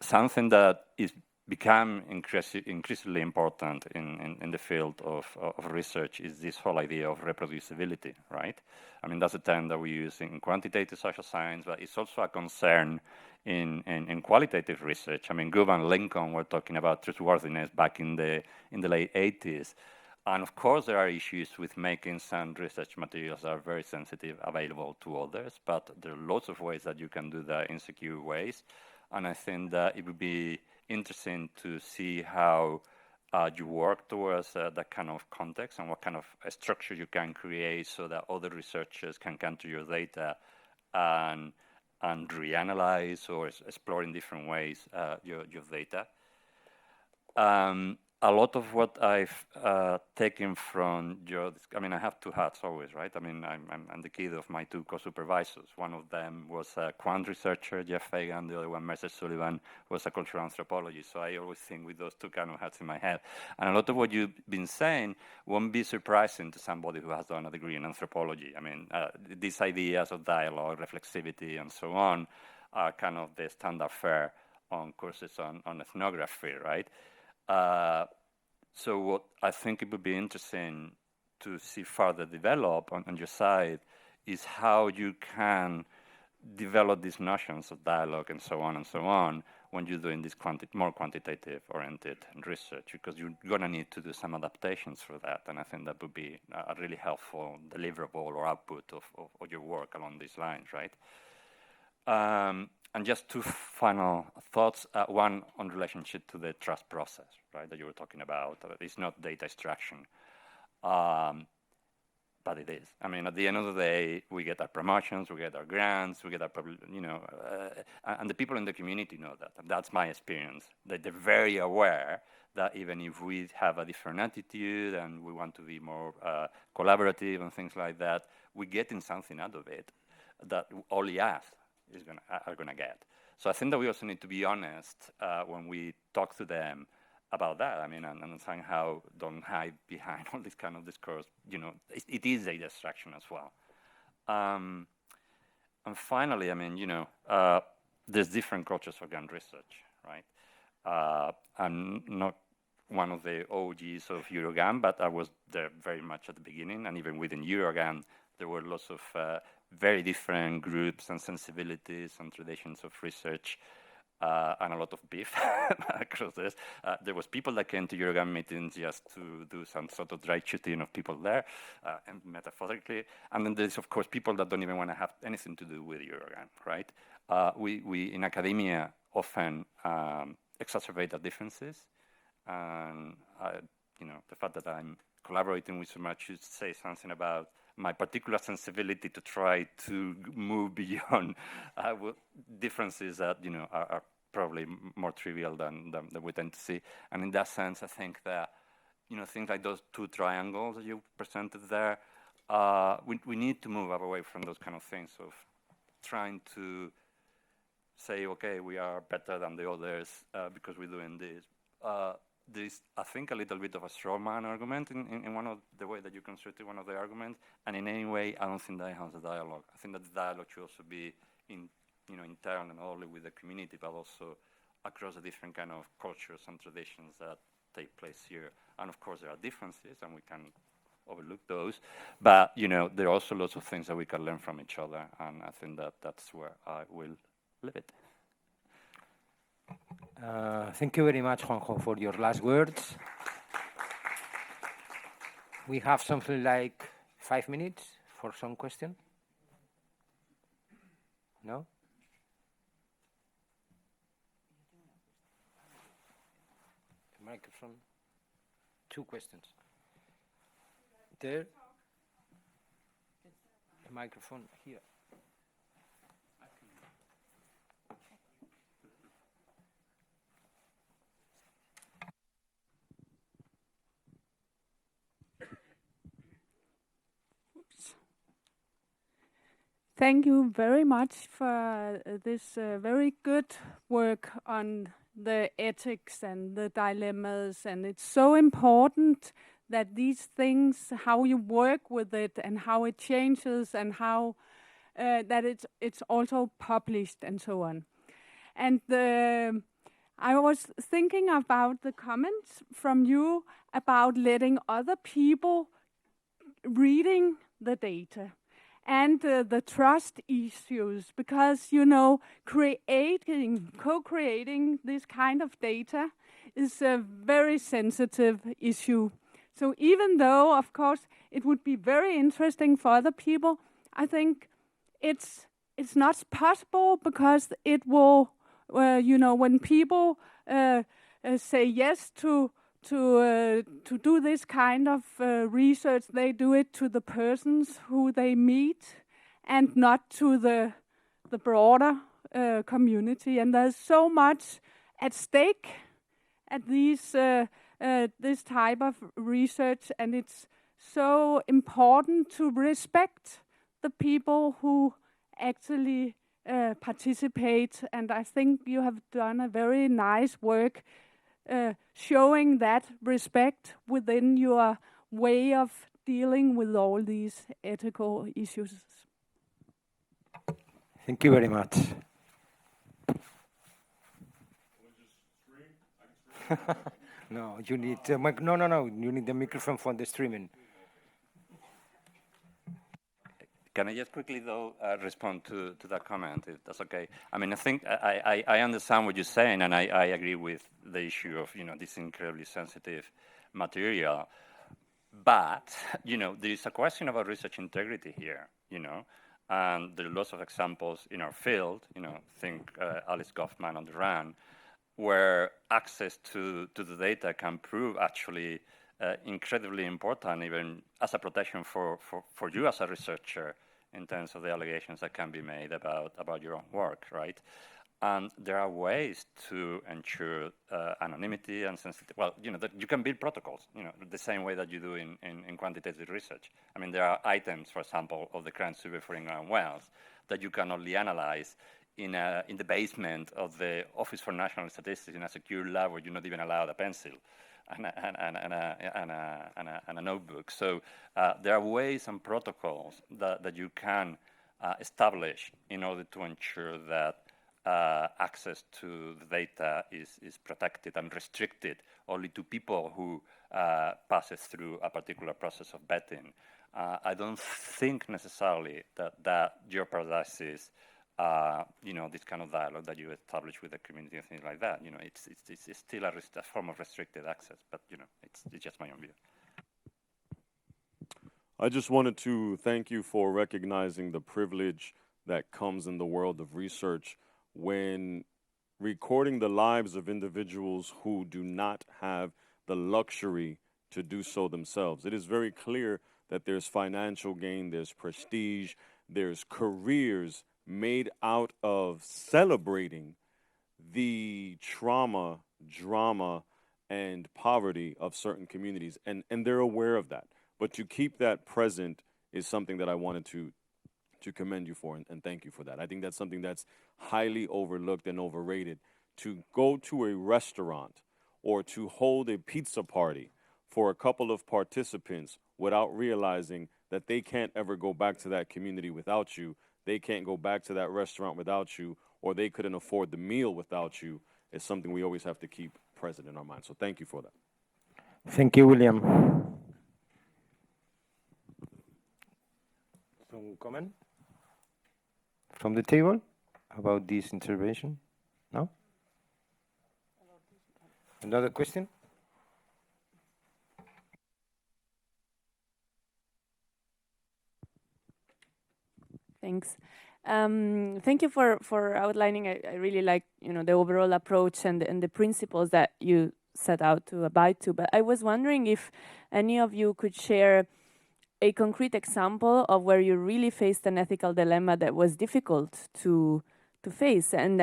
Something that is become increasingly important in the field of research is this whole idea of reproducibility, right? I mean, that's a term that we use in quantitative social science, but it's also a concern in qualitative research. I mean, Gove and Lincoln were talking about trustworthiness back in the late 80s. And of course, there are issues with making some research materials that are very sensitive available to others, but there are lots of ways that you can do that in secure ways. And I think that it would be interesting to see how you work towards that kind of context and what kind of structure you can create so that other researchers can come to your data and reanalyze or explore in different ways your data. A lot of what I've taken from your, I mean, I have two hats always, right? I mean, I'm the kid of my two co-supervisors. One of them was a quant researcher, Jeff Fagan. The other one, Mercer Sullivan, was a cultural anthropologist. So I always think with those two kind of hats in my head. And a lot of what you've been saying won't be surprising to somebody who has done a degree in anthropology. I mean, these ideas of dialogue, reflexivity, and so on are kind of the standard fare on courses on ethnography, right? So what I think it would be interesting to see further develop on your side is how you can develop these notions of dialogue and so on when you're doing this more quantitative oriented research, because you're gonna need to do some adaptations for that, and I think that would be a really helpful deliverable or output of your work along these lines, right? And just two final thoughts. One on relationship to the trust process, right, that you were talking about. It's not data extraction, but it is. I mean, at the end of the day, we get our promotions, we get our grants, we get our, and the people in the community know that. And that's my experience, that they're very aware that even if we have a different attitude and we want to be more collaborative and things like that, we're getting something out of it that only us are gonna get. So I think that we also need to be honest when we talk to them about that. I mean, and somehow don't hide behind all this kind of discourse. It is a distraction as well. And finally, I mean, there's different cultures for gun research, right? I'm not one of the OGs of Eurogun, but I was there very much at the beginning, and even within Eurogun, there were lots of very different groups and sensibilities and traditions of research, and a lot of beef across this. There was people that came to Eurogun meetings just to do some sort of dry shooting of people there, and metaphorically. And then there's, of course, people that don't even want to have anything to do with Eurogun, right? We in academia often exacerbate the differences. And, the fact that I'm collaborating with so much should say something about my particular sensibility to try to move beyond differences that are probably more trivial than we tend to see. And in that sense, I think that things like those two triangles that you presented there, we need to move away from those kind of things of trying to say, okay, we are better than the others because we're doing this. There's, I think, a little bit of a straw man argument in one of the way that you constructed one of the arguments, and in any way, I don't think that has a dialogue. I think that the dialogue should also be internal and not only with the community, but also across the different kind of cultures and traditions that take place here. And of course, there are differences, and we can overlook those. But there are also lots of things that we can learn from each other, and I think that that's where I will leave it. Thank you very much, Juanjo, for your last words. We have something like 5 minutes for some question. No? The microphone. 2 questions. There. The microphone here. Thank you very much for this very good work on the ethics and the dilemmas, and it's so important that these things, how you work with it and how it changes and how that it's also published and so on. And I was thinking about the comments from you about letting other people reading the data. And the trust issues, because, co-creating this kind of data is a very sensitive issue. So even though, of course, it would be very interesting for other people, I think it's not possible, because it will, when people say yes to to do this kind of research, they do it to the persons who they meet and not to the broader community. And there's so much at stake at this type of research, and it's so important to respect the people who actually participate. And I think you have done a very nice work showing that respect within your way of dealing with all these ethical issues. Thank you very much. No, you need no. You need the microphone for the streaming. Can I just quickly, though, respond to that comment, if that's okay? I mean, I think I understand what you're saying, and I agree with the issue of, this incredibly sensitive material. But, there is a question about research integrity here, and there are lots of examples in our field, think Alice Goffman on the RAN, where access to the data can prove actually incredibly important, even as a protection for you as a researcher, in terms of the allegations that can be made about your own work, right? And there are ways to ensure anonymity and sensitivity. Well, that you can build protocols, the same way that you do in quantitative research. I mean, there are items, for example, of the current survey for inland wells that you can only analyze in the basement of the Office for National Statistics in a secure lab where you're not even allowed a pencil and a notebook. So there are ways and protocols that you can establish in order to ensure that access to the data is protected and restricted only to people who passes through a particular process of vetting. I don't think necessarily that jeopardizes this kind of dialogue that you establish with the community and things like that. It's still a form of restricted access, but it's just my own view. I just wanted to thank you for recognizing the privilege that comes in the world of research when recording the lives of individuals who do not have the luxury to do so themselves. It is very clear that there's financial gain, there's prestige, there's careers made out of celebrating the trauma, drama, and poverty of certain communities. And they're aware of that. But to keep that present is something that I wanted to commend you for and thank you for that. I think that's something that's highly overlooked and overrated. To go to a restaurant or to hold a pizza party for a couple of participants without realizing that they can't ever go back to that community without you, they can't go back to that restaurant without you, or they couldn't afford the meal without you, is something we always have to keep present in our mind. So thank you for that. Thank you, William. Some comment from the table about this intervention? No? Another question? Thanks. Thank you for outlining. I really like the overall approach and the principles that you set out to abide to. But I was wondering if any of you could share a concrete example of where you really faced an ethical dilemma that was difficult to face, and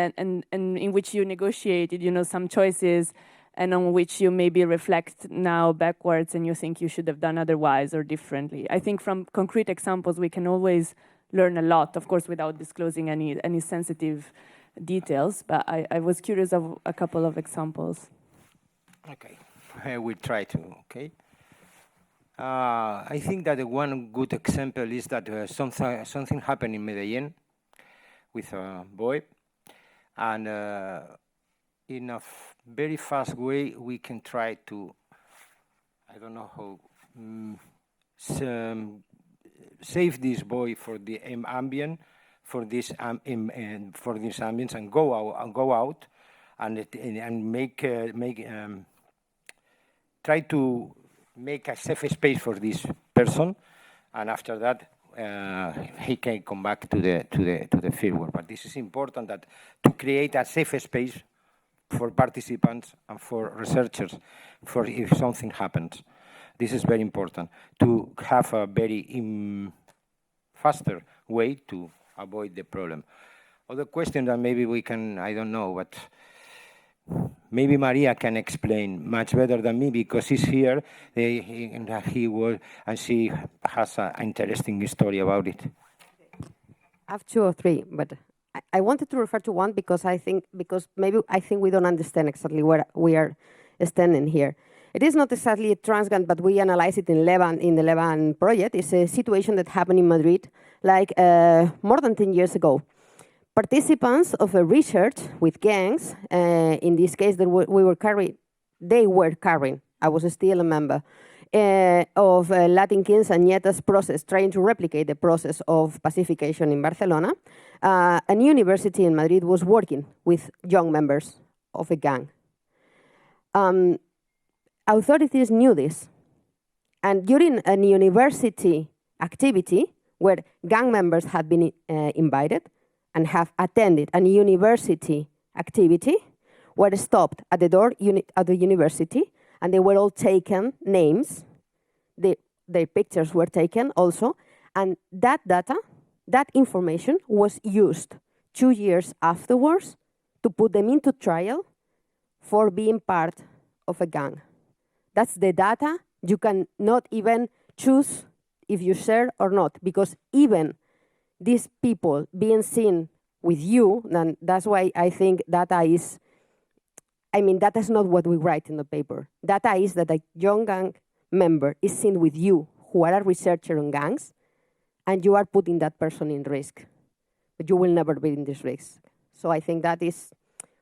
in which you negotiated, some choices, and on which you maybe reflect now backwards and you think you should have done otherwise or differently. I think from concrete examples we can always learn a lot, of course, without disclosing any sensitive details. But I was curious of a couple of examples. Okay, I will try to. Okay. I think that one good example is that something happened in Medellin with a boy, and in a very fast way we can try to, I don't know how, save this boy for the ambient, for this ambience, and go out, and try to make a safe space for this person, and after that he can come back to the field work. But this is important, that to create a safe space for participants and for researchers, for if something happens. This is very important to have a very faster way to avoid the problem. Other question that maybe we can, I don't know, but maybe Maria can explain much better than me because she's here, he was, and she has an interesting story about it. I have two or three, but I wanted to refer to one because I think we don't understand exactly where we are standing here. It is not exactly a Transgang, but we analyze it in LEBAN, in the LEBAN project. It's a situation that happened in Madrid like more than 10 years ago. Participants of a research with gangs, in this case they were carrying, I was still a member, of Latin Kings and Nieta's process, trying to replicate the process of pacification in Barcelona. A university in Madrid was working with young members of a gang. Authorities knew this. And during a university activity where gang members had been invited and have attended a university activity, were stopped at the door at the university, and they were all taken names. Their pictures were taken also, and that data, that information was used 2 years afterwards to put them into trial for being part of a gang. That's the data. You can not even choose if you share or not, because even these people being seen with you, and that's why I think data is, data is not what we write in the paper. Data is that a young gang member is seen with you, who are a researcher on gangs, and you are putting that person in risk. But you will never be in this risk. So I think that is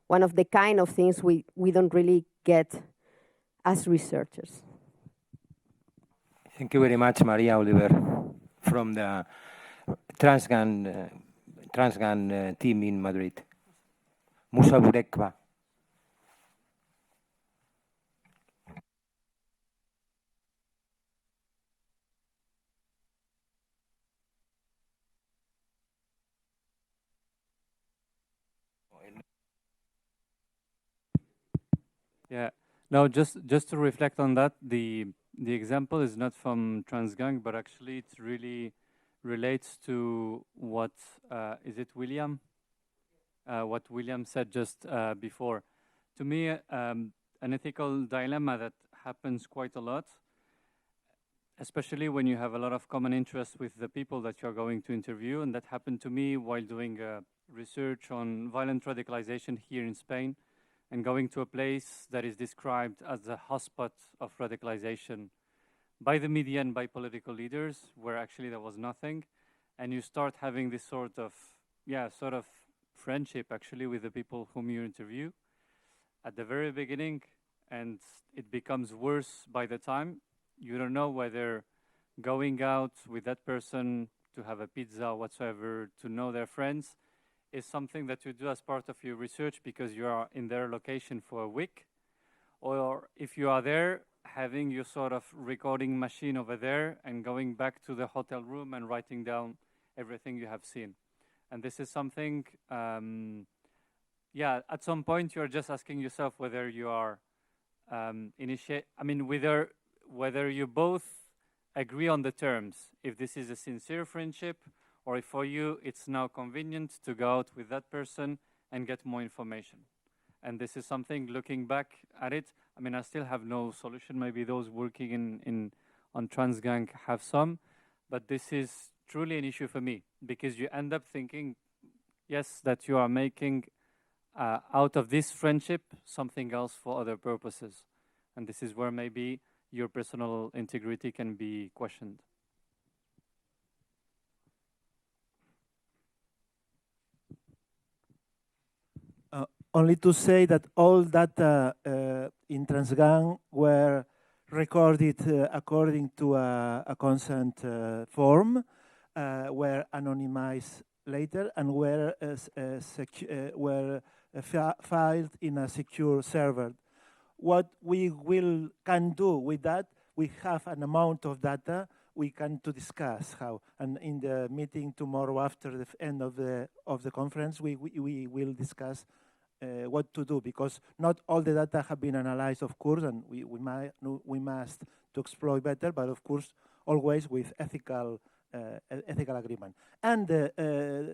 one of the kind of things we don't really get as researchers. Thank you very much, Maria Oliver, from the TRANSGANG team in Madrid. Musa Burekba. Yeah, no, just to reflect on that, the example is not from TRANSGANG, but actually it really relates to what, is it William? What William said just before. To me, an ethical dilemma that happens quite a lot, especially when you have a lot of common interests with the people that you're going to interview, and that happened to me while doing research on violent radicalization here in Spain, and going to a place that is described as the hotspot of radicalization by the media and by political leaders, where actually there was nothing. And you start having this sort of friendship actually with the people whom you interview at the very beginning, and it becomes worse by the time. You don't know whether going out with that person to have a pizza or whatsoever, to know their friends, is something that you do as part of your research because you are in their location for a week, or if you are there having your sort of recording machine over there and going back to the hotel room and writing down everything you have seen. And this is something, at some point you're just asking yourself whether you are whether you both agree on the terms, if this is a sincere friendship, or if for you it's now convenient to go out with that person and get more information. And this is something, looking back at it, I still have no solution. Maybe those working on TRANSGANG have some, but this is truly an issue for me, because you end up thinking, yes, that you are making out of this friendship something else for other purposes. And this is where maybe your personal integrity can be questioned. Only to say that all data in TRANSGANG were recorded according to a consent form, were anonymized later, and were filed in a secure server. What we can do with that, we have an amount of data we can to discuss how, and in the meeting tomorrow after the end of the conference, we will discuss what to do, because not all the data have been analyzed, of course, and we must to exploit better, but of course always with ethical agreement. And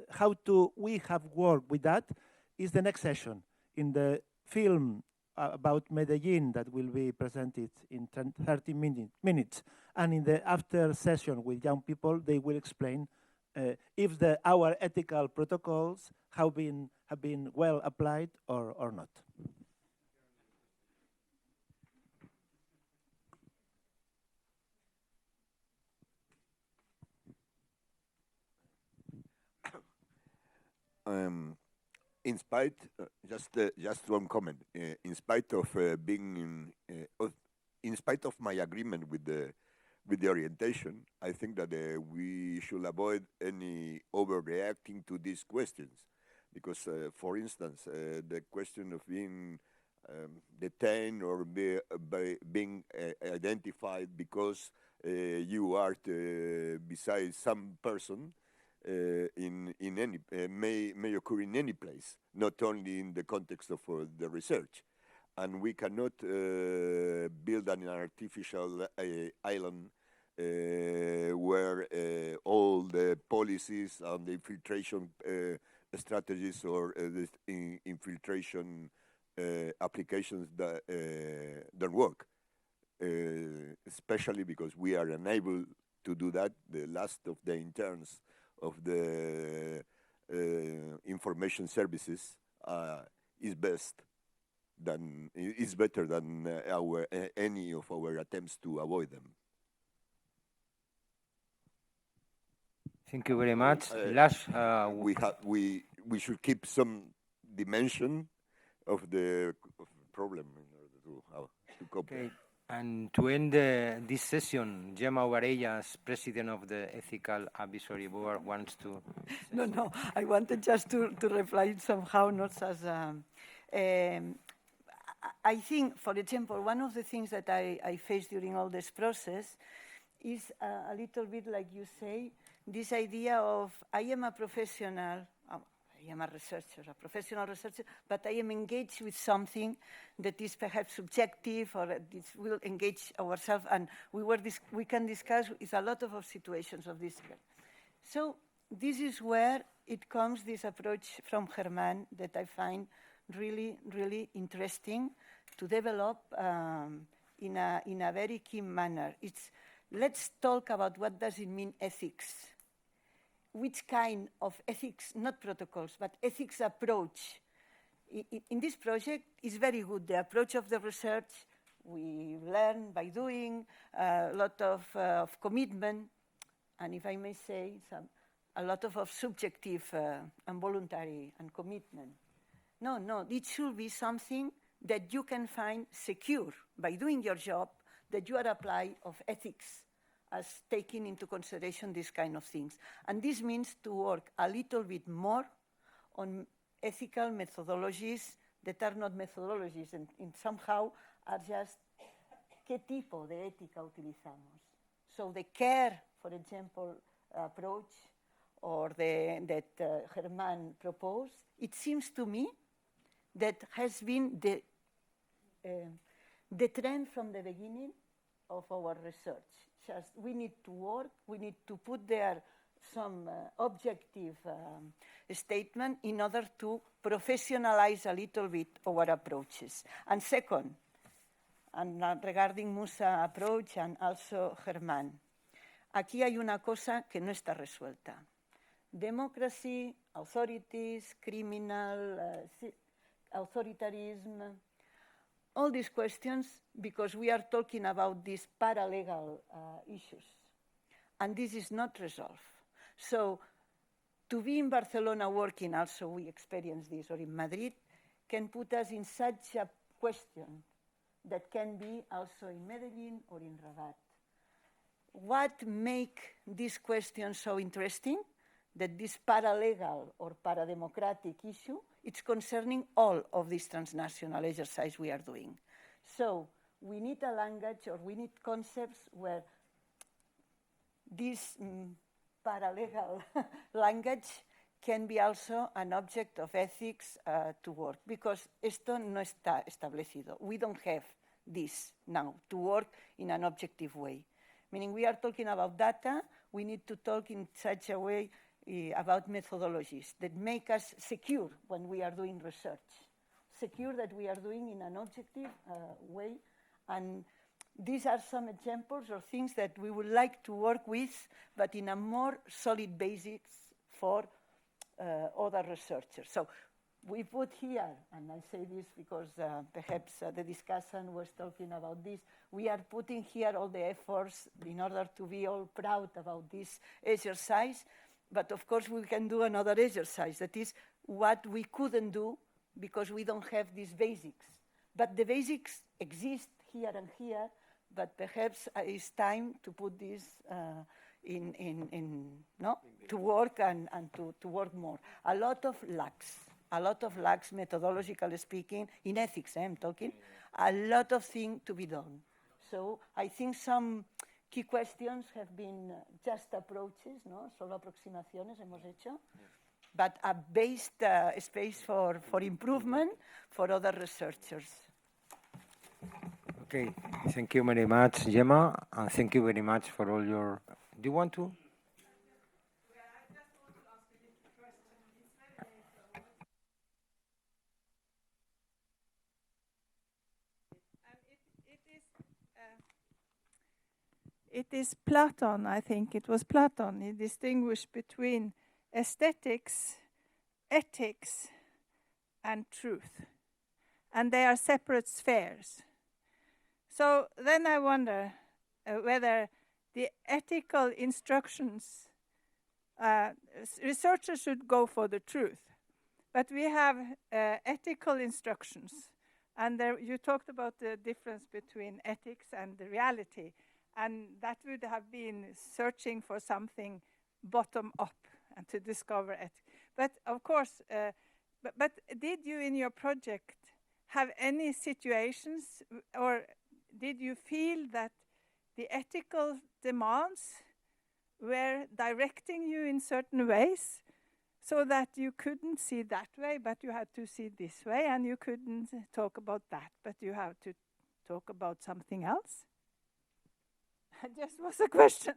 how we have worked with that is the next session. In the film about Medellin that will be presented in 30 minutes, and in the after session with young people, they will explain if our ethical protocols have been well applied or not. In spite, just one comment. In spite of in spite of my agreement with the orientation, I think that we should avoid any overreacting to these questions, because, for instance, the question of being detained or being identified because you are beside some person. In any may occur in any place, not only in the context of the research, and we cannot build an artificial island where all the policies and the infiltration strategies or the infiltration applications that don't work, especially because we are unable to do that. The last of the interns of the information services is better than any of our attempts to avoid them. Thank you very much. We should keep some dimension of the problem in order to cope. Okay. And to end this session, Gemma Varela, as president of the Ethical Advisory Board, wants to... No, I wanted just to reply somehow, not as... I think, for example, one of the things that I faced during all this process is a little bit, like you say, this idea of I am a professional, I am a researcher, a professional researcher, but I am engaged with something that is perhaps subjective, or this will engage ourselves, and we can discuss with a lot of situations of this kind. So this is where it comes, this approach from Germán that I find really, really interesting to develop in a very key manner. It's, let's talk about what does it mean ethics. Which kind of ethics, not protocols, but ethics approach. In this project is very good. The approach of the research, we learn by doing, a lot of commitment, and if I may say, a lot of subjective and voluntary and commitment. No, it should be something that you can find secure by doing your job, that you are applying of ethics as taking into consideration these kind of things. And this means to work a little bit more on ethical methodologies that are not methodologies and somehow are just qué tipo de ética utilizamos. So the CARE, for example, approach, or that Germán proposed, it seems to me that has been the trend from the beginning of our research. Just we need to work, we need to put there some objective statement in order to professionalize a little bit our approaches. And second, and regarding Musa approach and also Germán, aquí hay una cosa que no está resuelta. Democracy, authorities, criminal, authoritarianism, all these questions, because we are talking about these paralegal issues, and this is not resolved. So to be in Barcelona working, also we experience this, or in Madrid, can put us in such a question that can be also in Medellin or in Rabat. What makes this question so interesting? That this paralegal or parademocratic issue, it's concerning all of this transnational exercise we are doing. So we need a language, or we need concepts where this paralegal language can be also an object of ethics to work, because esto no está establecido. We don't have this now to work in an objective way. Meaning we are talking about data, we need to talk in such a way about methodologies that make us secure when we are doing research, secure that we are doing in an objective way. And these are some examples of things that we would like to work with, but in a more solid basis for other researchers. So we put here, and I say this because perhaps the discussion was talking about this, we are putting here all the efforts in order to be all proud about this exercise. But of course, we can do another exercise, that is what we couldn't do because we don't have these basics. But the basics exist here and here, but perhaps it's time to put this to work and to work more. A lot of lacks, methodologically speaking, in ethics, I'm talking, a lot of things to be done. So I think some key questions have been just approaches, no? Solo aproximaciones hemos hecho, but a based space for improvement for other researchers. Okay, thank you very much, Gemma, and thank you very much for all your... Do you want to? It is Platon, I think it was Platon. He distinguished between aesthetics, ethics, and truth. And they are separate spheres. So then I wonder whether the ethical instructions, researchers should go for the truth. But we have ethical instructions. And there, you talked about the difference between ethics and the reality. And that would have been searching for something bottom up and to discover it. But of course, but did you in your project have any situations, or did you feel that the ethical demands were directing you in certain ways so that you couldn't see that way, but you had to see this way, and you couldn't talk about that, but you have to talk about something else? It just was a question.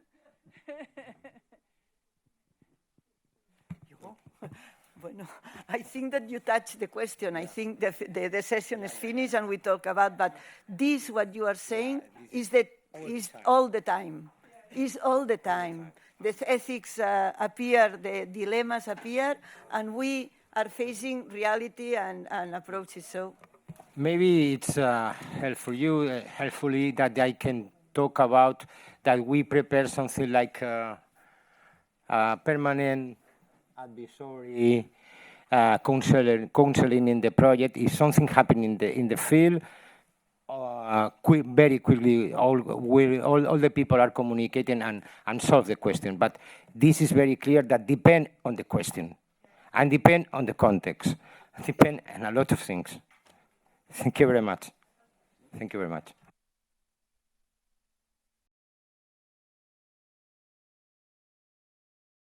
Bueno, I think that you touched the question. I think the session is finished and we talk about, but this, what you are saying, is all the time. Is all the time. The ethics appear, the dilemmas appear, and we are facing reality and approaches. So maybe it's helpfully that I can talk about that we prepare something like a permanent advisory counseling in the project. If something happening in the field, very quickly all the people are communicating and solve the question. But this is very clear that depend on the question and depend on the context, depend on a lot of things. Thank you very much. Thank you very much.